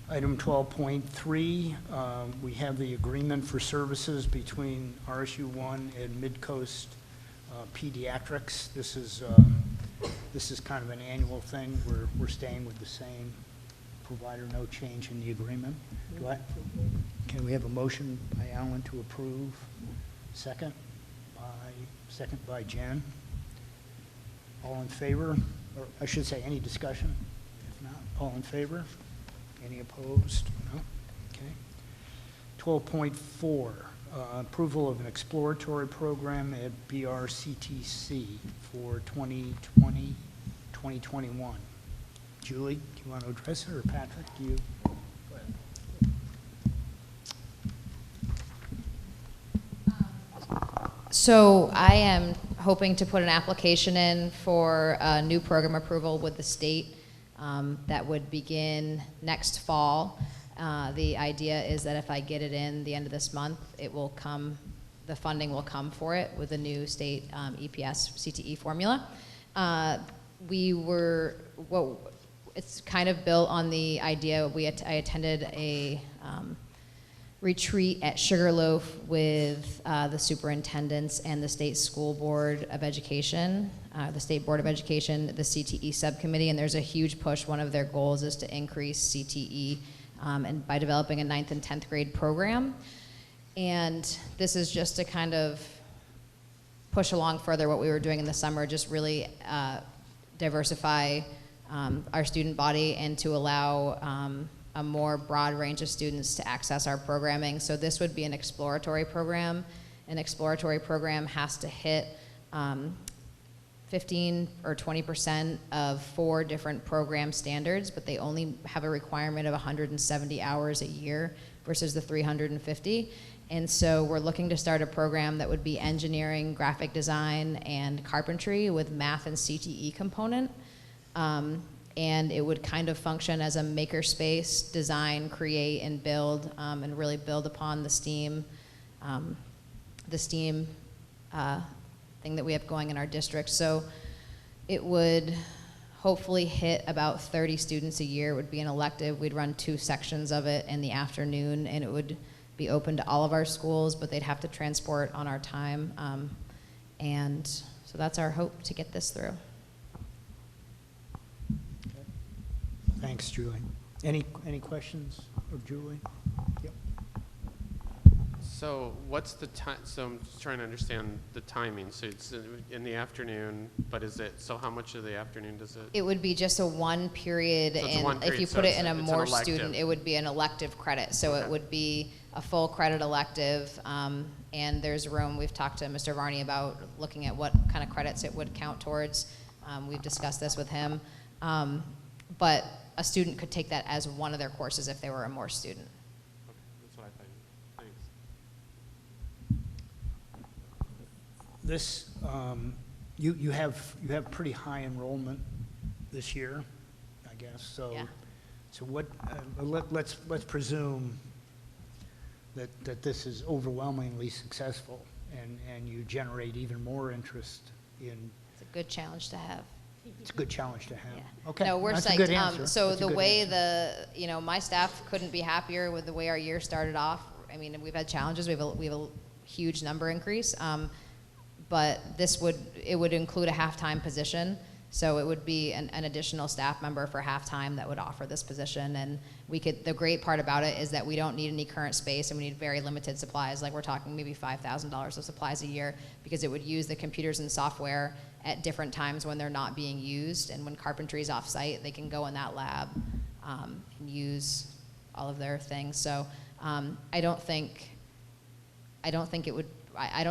S1: Item 12.3, we have the agreement for services between RSU1 and Midcoast Pediatrics. This is kind of an annual thing. We're staying with the same provider, no change in the agreement. Can we have a motion by Alan to approve? Second by Jen. All in favor? Or I should say, any discussion? If not, all in favor? Any opposed? No? Okay. 12.4, approval of an exploratory program at BRCTC for 2020-2021. Julie, do you want to address it, or Patrick, do you? Go ahead.
S9: So I am hoping to put an application in for a new program approval with the state that would begin next fall. The idea is that if I get it in the end of this month, it will come, the funding will come for it with the new state EPS CTE formula. It's kind of built on the idea, I attended a retreat at Sugarloaf with the superintendents and the State School Board of Education, the State Board of Education, the CTE subcommittee, and there's a huge push. One of their goals is to increase CTE and by developing a 9th and 10th grade program. And this is just to kind of push along further what we were doing in the summer, just really diversify our student body and to allow a more broad range of students to access our programming. So this would be an exploratory program. An exploratory program has to hit 15 or 20% of 4 different program standards, but they only have a requirement of 170 hours a year versus the 350. And so we're looking to start a program that would be engineering, graphic design, and carpentry with math and CTE component. And it would kind of function as a makerspace, design, create, and build, and really build upon the STEAM thing that we have going in our district. So it would hopefully hit about 30 students a year. It would be an elective. We'd run 2 sections of it in the afternoon, and it would be open to all of our schools, but they'd have to transport on our time. And so that's our hope to get this through.
S1: Thanks, Julie. Any questions of Julie? Yep.
S8: So what's the time? So I'm just trying to understand the timing. So it's in the afternoon, but is it, so how much of the afternoon does it?
S9: It would be just a 1 period,
S8: So it's a
S9: and
S8: 1 period,
S9: if you
S8: so
S9: put it
S8: it's
S9: in a
S8: an
S9: more
S8: elective.
S9: student, it would be an elective credit. So
S8: Okay.
S9: it would be a full credit elective, and there's room. We've talked to Mr. Varney about looking at what kind of credits it would count towards. We've discussed this with him. But a student could take that as one of their courses if they were a more student.
S8: Okay, that's what I thought. Thanks.
S1: This, you have pretty high enrollment this year, I guess. So,
S9: Yeah.
S1: so what? Let's presume that this is overwhelmingly successful, and you generate even more interest in.
S9: It's a good challenge to have.
S1: It's a good challenge to have.
S9: Yeah.
S1: Okay,
S9: No, we're
S1: that's
S9: psyched.
S1: a good answer.
S9: So
S1: That's a
S9: the
S1: good
S9: way
S1: answer.
S9: my staff couldn't be happier with the way our year started off. I mean, we've had challenges. We have a huge number increase, but it would include a half-time position. So it would be an additional staff member for half-time that would offer this position. And the great part about it is that we don't need any current space, and we need very limited supplies. Like, we're talking maybe $5,000 of supplies a year, because it would use the computers and software at different times when they're not being used. And when carpentry is off-site, they can go in that lab and use all of their things. So I don't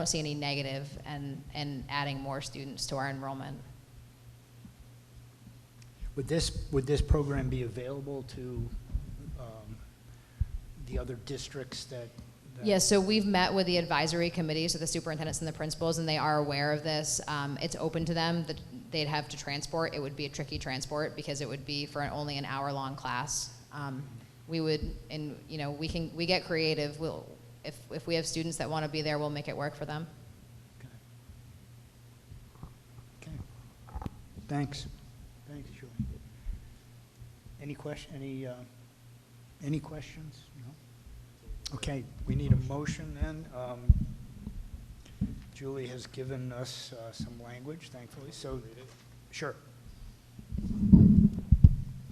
S9: see any negative in adding more students to our enrollment.
S1: Would this program be available to the other districts that?
S9: Yeah, so we've met with the advisory committee, so the superintendents and the principals, and they are aware of this. It's open to them. They'd have to transport. It would be a tricky transport because it would be for only an hour-long class. We get creative. If we have students that want to be there, we'll make it work for them.
S1: Okay. Thanks. Thanks, Julie. Any questions? No? Okay, we need a motion then. Julie has given us some language, thankfully, so, sure.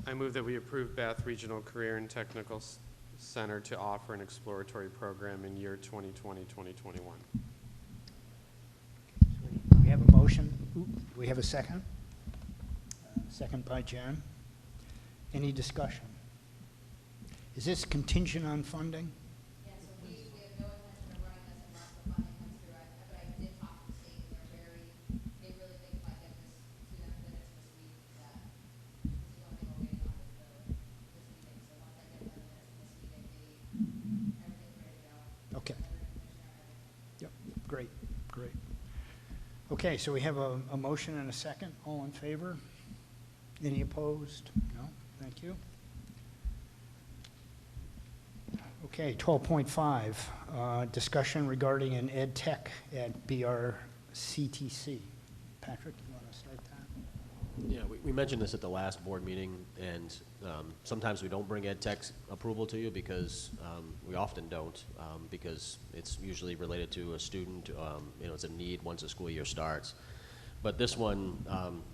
S8: I move that we approve Bath Regional Career and Technical Center to offer an exploratory program in year 2020-2021.
S1: We have a motion. Do we have a second? Second by Jen. Any discussion? Is this contingent on funding?
S9: Yeah, so we have no intention of running this unless the funding comes through. But I did talk to the state, and they really think if I get this to them minutes this week, that this is the only thing we're waiting on is this meeting. So once I get them minutes from this meeting, everything's ready to go.
S1: Okay. Yep, great. Okay, so we have a motion and a second. All in favor? Any opposed? No? Thank you. Okay, 12.5, discussion regarding an ed tech at BRCTC. Patrick, you want to start that?
S2: Yeah, we mentioned this at the last board meeting, and sometimes we don't bring ed tech's approval to you because we often don't, because it's usually related to a student, it's a need once the school year starts. But this one,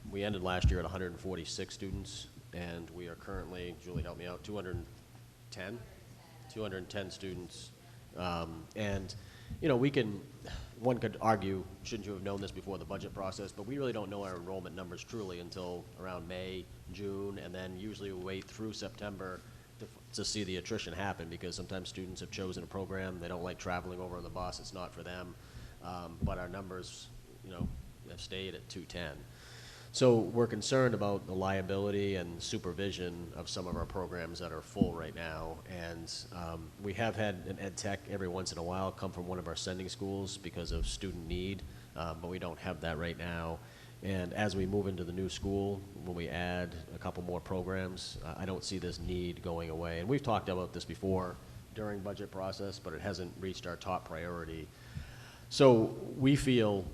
S2: we ended last year at 146 students, and we are currently, Julie, help me out, 210 students. And, one could argue, shouldn't you have known this before the budget process, but we really don't know our enrollment numbers truly until around May, June, and then usually we wait through September to see the attrition happen, because sometimes students have chosen a program, they don't like traveling over on the bus, it's not for them. But our numbers, have stayed at 210. So we're concerned about the liability and supervision of some of our programs that are full right now. And we have had an ed tech every once in a while come from one of our sending schools because of student need, but we don't have that right now. And as we move into the new school, when we add a couple more programs, I don't see this need going away. And we've talked about this before during budget process, but it hasn't reached our top priority. So we feel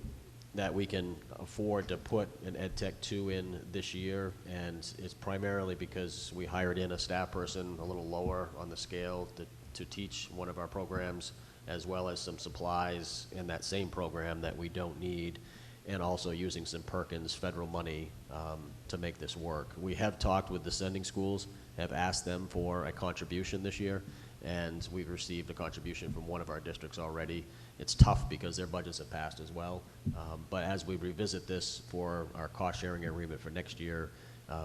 S2: that we can afford to put an Ed Tech 2 in this year, and it's primarily because we hired in a staff person a little lower on the scale to teach one of our programs, as well as some supplies in that same program that we don't need, and also using some Perkins federal money to make this work. We have talked with the sending schools, have asked them for a contribution this year, and we've received a contribution from one of our districts already. It's tough because their budgets have passed as well, but as we revisit this for our cost-sharing agreement for next year,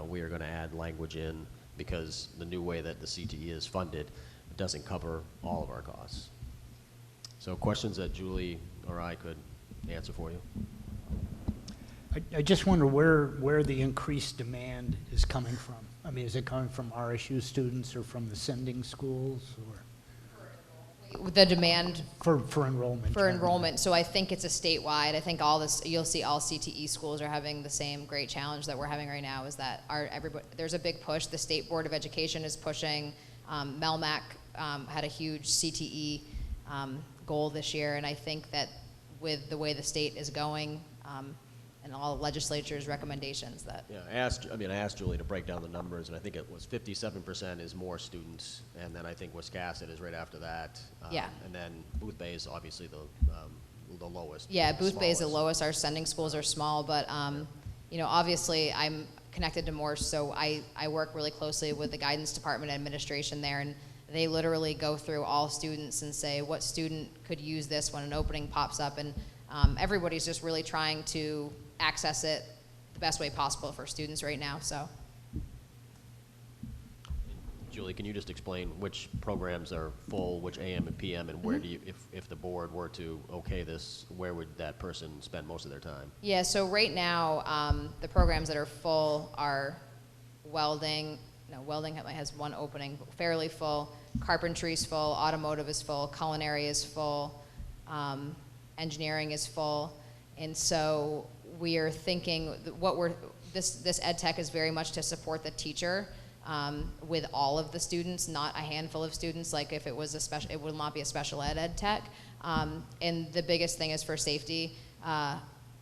S2: we are going to add language in, because the new way that the CTE is funded doesn't cover all of our costs. So questions that Julie or I could answer for you?
S1: I just wonder where the increased demand is coming from. I mean, is it coming from RSU students or from the sending schools, or?
S9: The demand
S1: For enrollment.
S9: for enrollment. So I think it's a statewide. I think you'll see all CTE schools are having the same great challenge that we're having right now, is that there's a big push. The State Board of Education is pushing. MELMAC had a huge CTE goal this year, and I think that with the way the state is going, and all the legislature's recommendations that.
S2: Yeah, I asked Julie to break down the numbers, and I think it was 57% is more students, and then I think Wiscasset is right after that.
S9: Yeah.
S2: And then Booth Bay is obviously the lowest.
S9: Yeah, Booth Bay is the
S2: smallest.
S9: lowest. Our sending schools are small, but you know, obviously I'm connected to Morse, so I work really closely with the guidance department administration there, and they literally go through all students and say what student could use this when an opening pops up, and everybody's just really trying to access it the best way possible for students right now. So.
S2: Julie, can you just explain which programs are full, which AM and PM, and where do you, if the board were to okay this, where would that person spend most of their time?
S9: Yeah, so right now, the programs that are full are welding. No, welding has one opening, fairly full. Carpentry's full, automotive is full, culinary is full, engineering is full. And so we are thinking this ed tech is very much to support the teacher with all of the students, not a handful of students. Like if it was it would not be a special ed tech. And the biggest thing is for safety.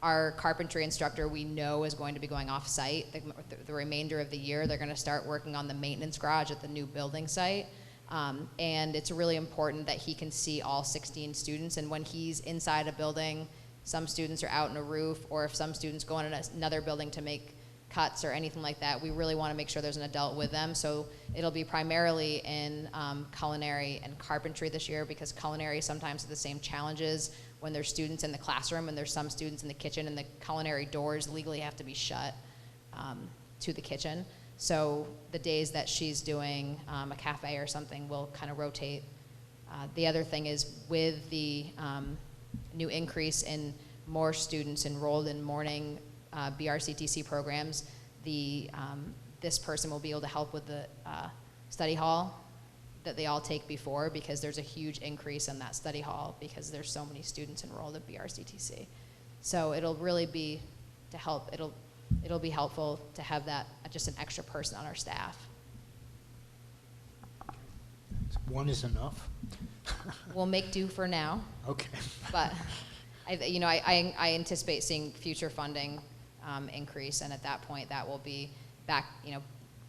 S9: Our carpentry instructor we know is going to be going off site. The remainder of the year, they're going to start working on the maintenance garage at the new building site. And it's really important that he can see all 16 students. And when he's inside a building, some students are out in a roof, or if some students go in another building to make cuts or anything like that, we really want to make sure there's an adult with them. So it'll be primarily in culinary and carpentry this year, because culinary sometimes has the same challenges when there's students in the classroom and there's some students in the kitchen, and the culinary doors legally have to be shut to the kitchen. So the days that she's doing a cafe or something will kind of rotate. The other thing is with the new increase in more students enrolled in morning BRCTC programs, this person will be able to help with the study hall that they all take before, because there's a huge increase in that study hall because there's so many students enrolled at BRCTC. So it'll really be to help. It'll be helpful to have that just an extra person on our staff.
S1: One is enough?
S9: We'll make do for now.
S1: Okay.
S9: But I anticipate seeing future funding increase, and at that point that will be back.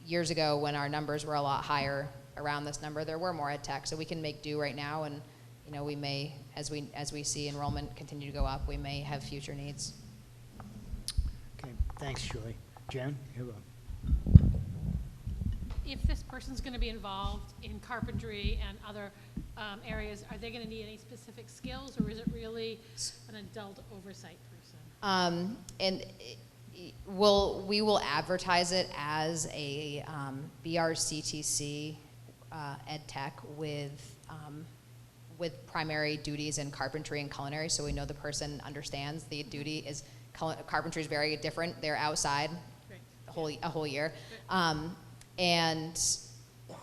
S9: Years ago when our numbers were a lot higher around this number, there were more ed tech, so we can make do right now, and we may, as we see enrollment continue to go up, we may have future needs.
S1: Okay, thanks, Julie. Jen, you have
S4: If this person's going to be involved in carpentry and other areas, are they going to need any specific skills, or is it really an adult oversight person?
S9: We will advertise it as a BRCTC ed tech with primary duties in carpentry and culinary, so we know the person understands the duty is carpentry is very different. They're outside a whole year, and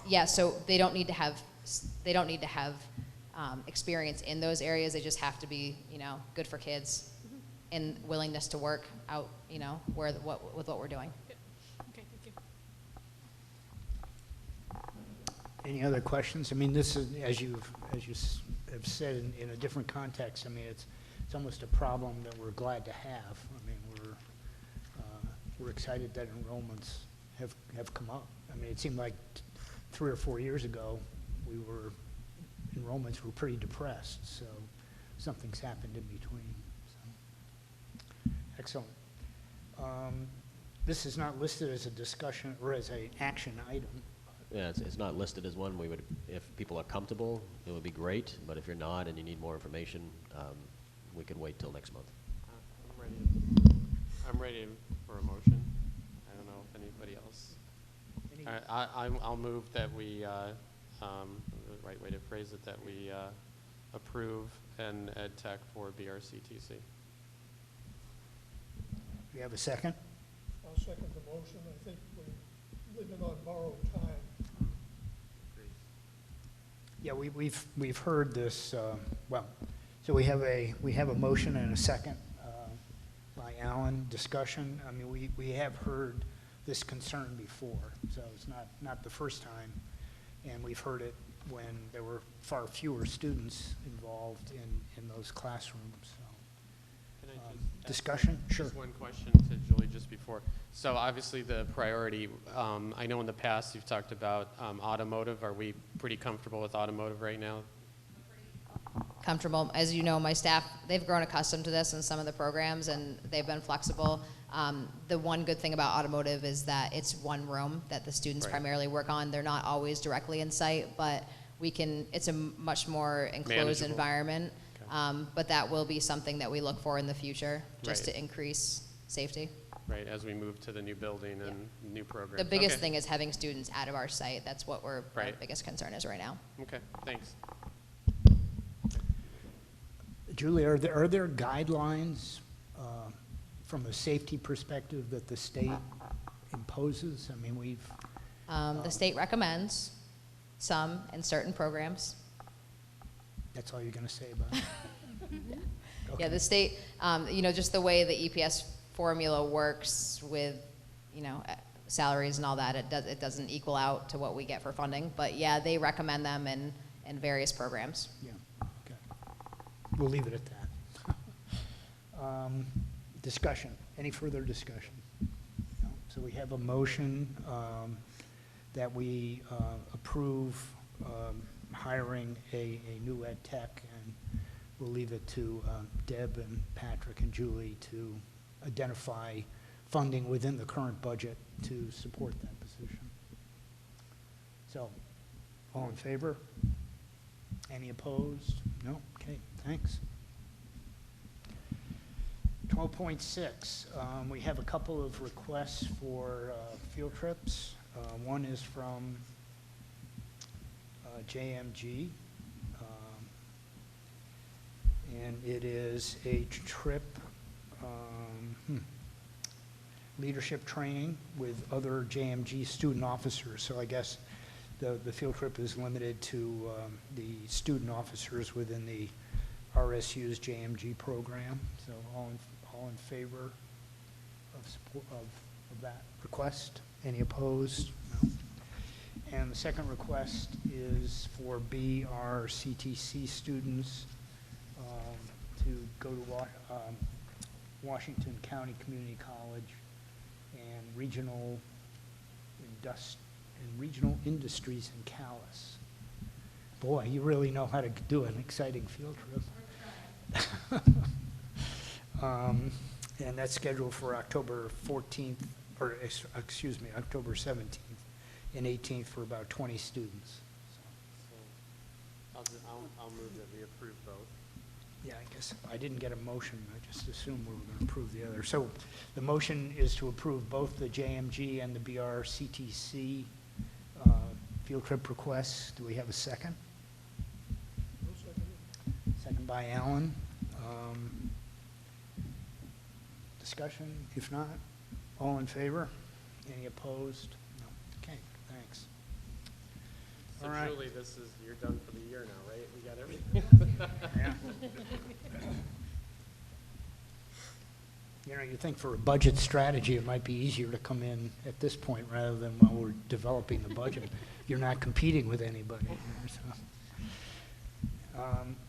S9: yeah, so they don't need to have experience in those areas. They just have to be good for kids and willingness to work out with what we're doing.
S4: Okay, thank you.
S1: Any other questions? I mean, this is, as you have said in a different context, I mean, it's almost a problem that we're glad to have. I mean, we're excited that enrollments have come up. I mean, it seemed like 3 or 4 years ago, enrollments were pretty depressed, so something's happened in between. So, excellent. This is not listed as a discussion or as an action item.
S2: Yeah, it's not listed as one. We would, if people are comfortable, it would be great. But if you're not and you need more information, we could wait till next month.
S8: I'm ready for a motion. I don't know if anybody else. I'll move that we, the right way to phrase it, that we approve an ed tech for BRCTC.
S1: We have a second?
S13: I'll second the motion. I think we're living on borrowed time.
S1: Yeah, we've heard this. So we have a motion and a second by Alan. Discussion. I mean, we have heard this concern before, so it's not the first time, and we've heard it when there were far fewer students involved in those classrooms. So
S8: Can I just ask
S1: discussion? Sure.
S8: Just one question to Julie just before. So obviously the priority, I know in the past you've talked about automotive. Are we pretty comfortable with automotive right now?
S9: Comfortable. As you know, my staff, they've grown accustomed to this in some of the programs, and they've been flexible. The one good thing about automotive is that it's one room that the students
S8: Right.
S9: primarily work on. They're not always directly in sight, but it's a much more enclosed
S8: Manageable.
S9: environment.
S8: Okay.
S9: But that will be something that we look for in the future, just
S8: Right.
S9: to increase safety.
S8: Right, as we move to the new building and new programs.
S9: The biggest
S8: Okay.
S9: thing is having students out of our site. That's what our
S8: Right.
S9: biggest concern is right now.
S8: Okay, thanks.
S1: Julie, are there guidelines from a safety perspective that the state imposes? I mean, we've...
S9: The state recommends some in certain programs.
S1: That's all you're going to say about it?
S9: Yeah, the state, just the way the EPS formula works with, salaries and all that, it doesn't equal out to what we get for funding. But yeah, they recommend them in various programs.
S1: Yeah, okay. We'll leave it at that. Discussion, any further discussion? No? So we have a motion that we approve hiring a new ed tech, and we'll leave it to Deb and Patrick and Julie to identify funding within the current budget to support that position. So, all in favor? Any opposed? No? Okay, thanks. 12.6, we have a couple of requests for field trips. One is from JMG, and it is a trip, leadership training with other JMG student officers. So I guess the field trip is limited to the student officers within the RSU's JMG program. So all in favor of support of that request? Any opposed? No. And the second request is for BRCTC students to go to Washington County Community College and regional industries in Calais. Boy, you really know how to do an exciting field trip. And that's scheduled for October 14th, or excuse me, October 17th and 18th for about 20 students.
S8: So I'll move that we approve both.
S1: Yeah, I guess I didn't get a motion. I just assumed we were going to approve the other. So the motion is to approve both the JMG and the BRCTC field trip requests. Do we have a second?
S13: No second.
S1: Second by Alan. Discussion? If not, all in favor? Any opposed? No. Okay, thanks.
S8: So
S1: All right.
S8: Julie, you're done for the year now, right? We got everything?
S1: Yeah. You know, you think for a budget strategy, it might be easier to come in at this point rather than while we're developing the budget. You're not competing with anybody here, so.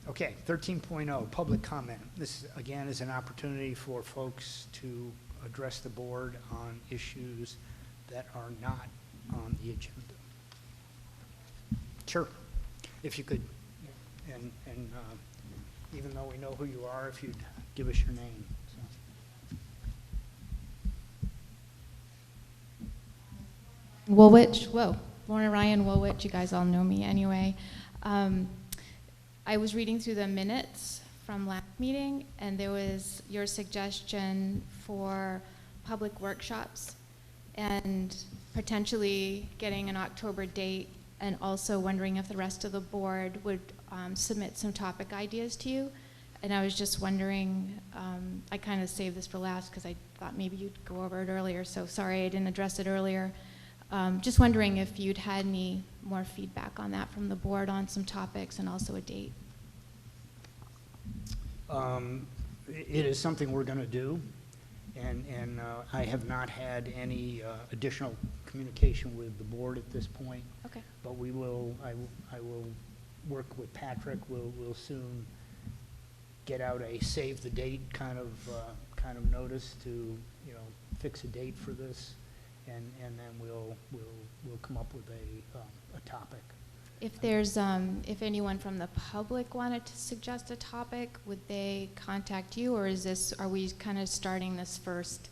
S1: Okay, 13.0, public comment. This, again, is an opportunity for folks to address the board on issues that are not on the agenda. Sure, if you could, and even though we know who you are, if you'd give us your name. So.
S14: Woolwich, Lorna Ryan Woolwich, you guys all know me anyway. I was reading through the minutes from last meeting, and there was your suggestion for public workshops and potentially getting an October date, and also wondering if the rest of the board would submit some topic ideas to you. And I was just wondering, I kind of saved this for last because I thought maybe you'd go over it earlier, so sorry I didn't address it earlier. Just wondering if you'd had any more feedback on that from the board on some topics and also a date.
S1: It is something we're going to do, and I have not had any additional communication with the board at this point.
S14: Okay.
S1: But I will work with Patrick. We'll soon get out a save the date kind of notice to, you know, fix a date for this, and then we'll come up with a topic.
S14: If there's, if anyone from the public wanted to suggest a topic, would they contact you, or are we kind of starting this first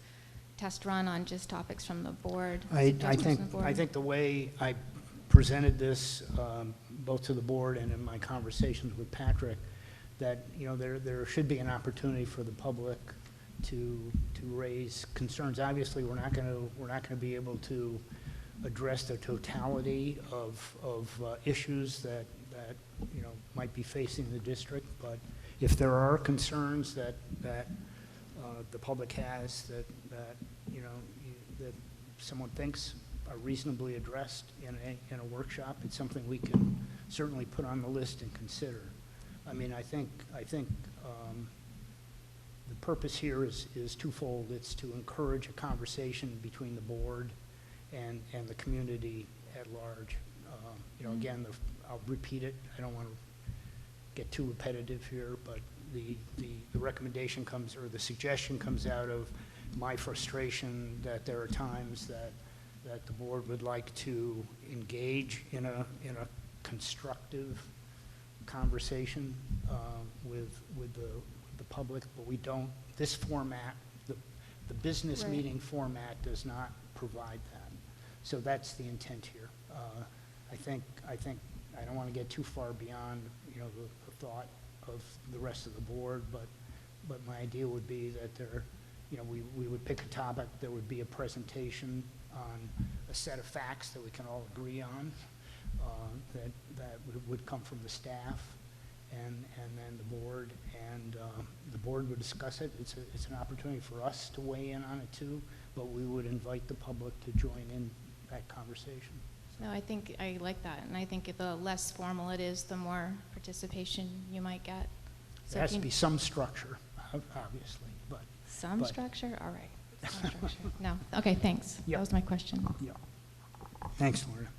S14: test run on just topics from the board?
S1: I think the way I presented this, both to the board and in my conversations with Patrick, that, you know, there should be an opportunity for the public to raise concerns. Obviously, we're not going to be able to address the totality of issues that you know might be facing the district, but if there are concerns that the public has that you know that someone thinks are reasonably addressed in a workshop, it's something we can certainly put on the list and consider. I mean, I think the purpose here is twofold. It's to encourage a conversation between the board and the community at large. You know, again, I'll repeat it. I don't want to get too repetitive here, but the recommendation comes, or the suggestion comes out of my frustration that there are times that the board would like to engage in a constructive conversation with the public, but we don't. This format, the business meeting format, does not provide that. So that's the intent here. I think I don't want to get too far beyond, you know, the thought of the rest of the board, but my idea would be that there, you know, we would pick a topic. There would be a presentation on a set of facts that we can all agree on, that would come from the staff, and then the board, and the board would discuss it. It's an opportunity for us to weigh in on it too, but we would invite the public to join in that conversation.
S14: No, I think I like that, and I think the less formal it is, the more participation you might get. So
S1: there has to be some structure, obviously, but.
S14: Some structure? All right. Some structure. No. Okay, thanks.
S1: Yep.
S14: That was my question.
S1: Yeah. Thanks, Lorna.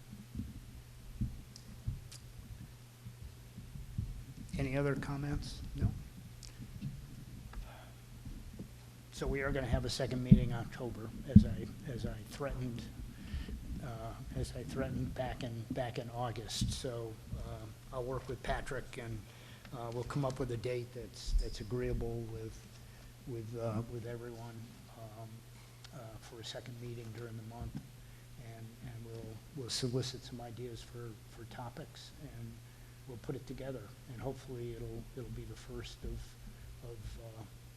S1: Any other comments? No? So we are going to have a second meeting in October, as I threatened back in August. So I'll work with Patrick, and we'll come up with a date that's agreeable with everyone for a second meeting during the month, and we'll solicit some ideas for topics, and we'll put it together, and hopefully it'll be the first of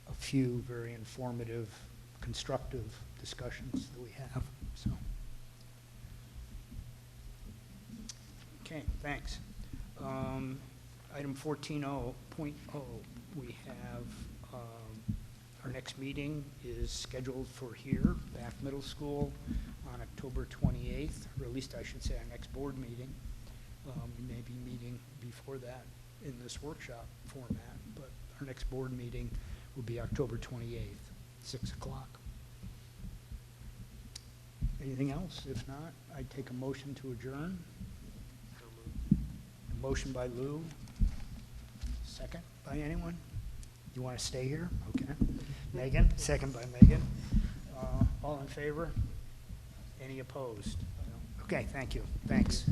S1: a few very informative, constructive discussions that we have. So, okay, thanks. Item 14.0, we have our next meeting is scheduled for here, Bath Middle School, on October 28th, or at least I should say our next board meeting. We may be meeting before that in this workshop format, but our next board meeting will be October 28th, 6 o'clock. Anything else? If not, I'd take a motion to adjourn. A motion by Lou. Second by anyone? You want to stay here? Okay. Megan, second by Megan. All in favor? Any opposed? Okay, thank you. Thanks.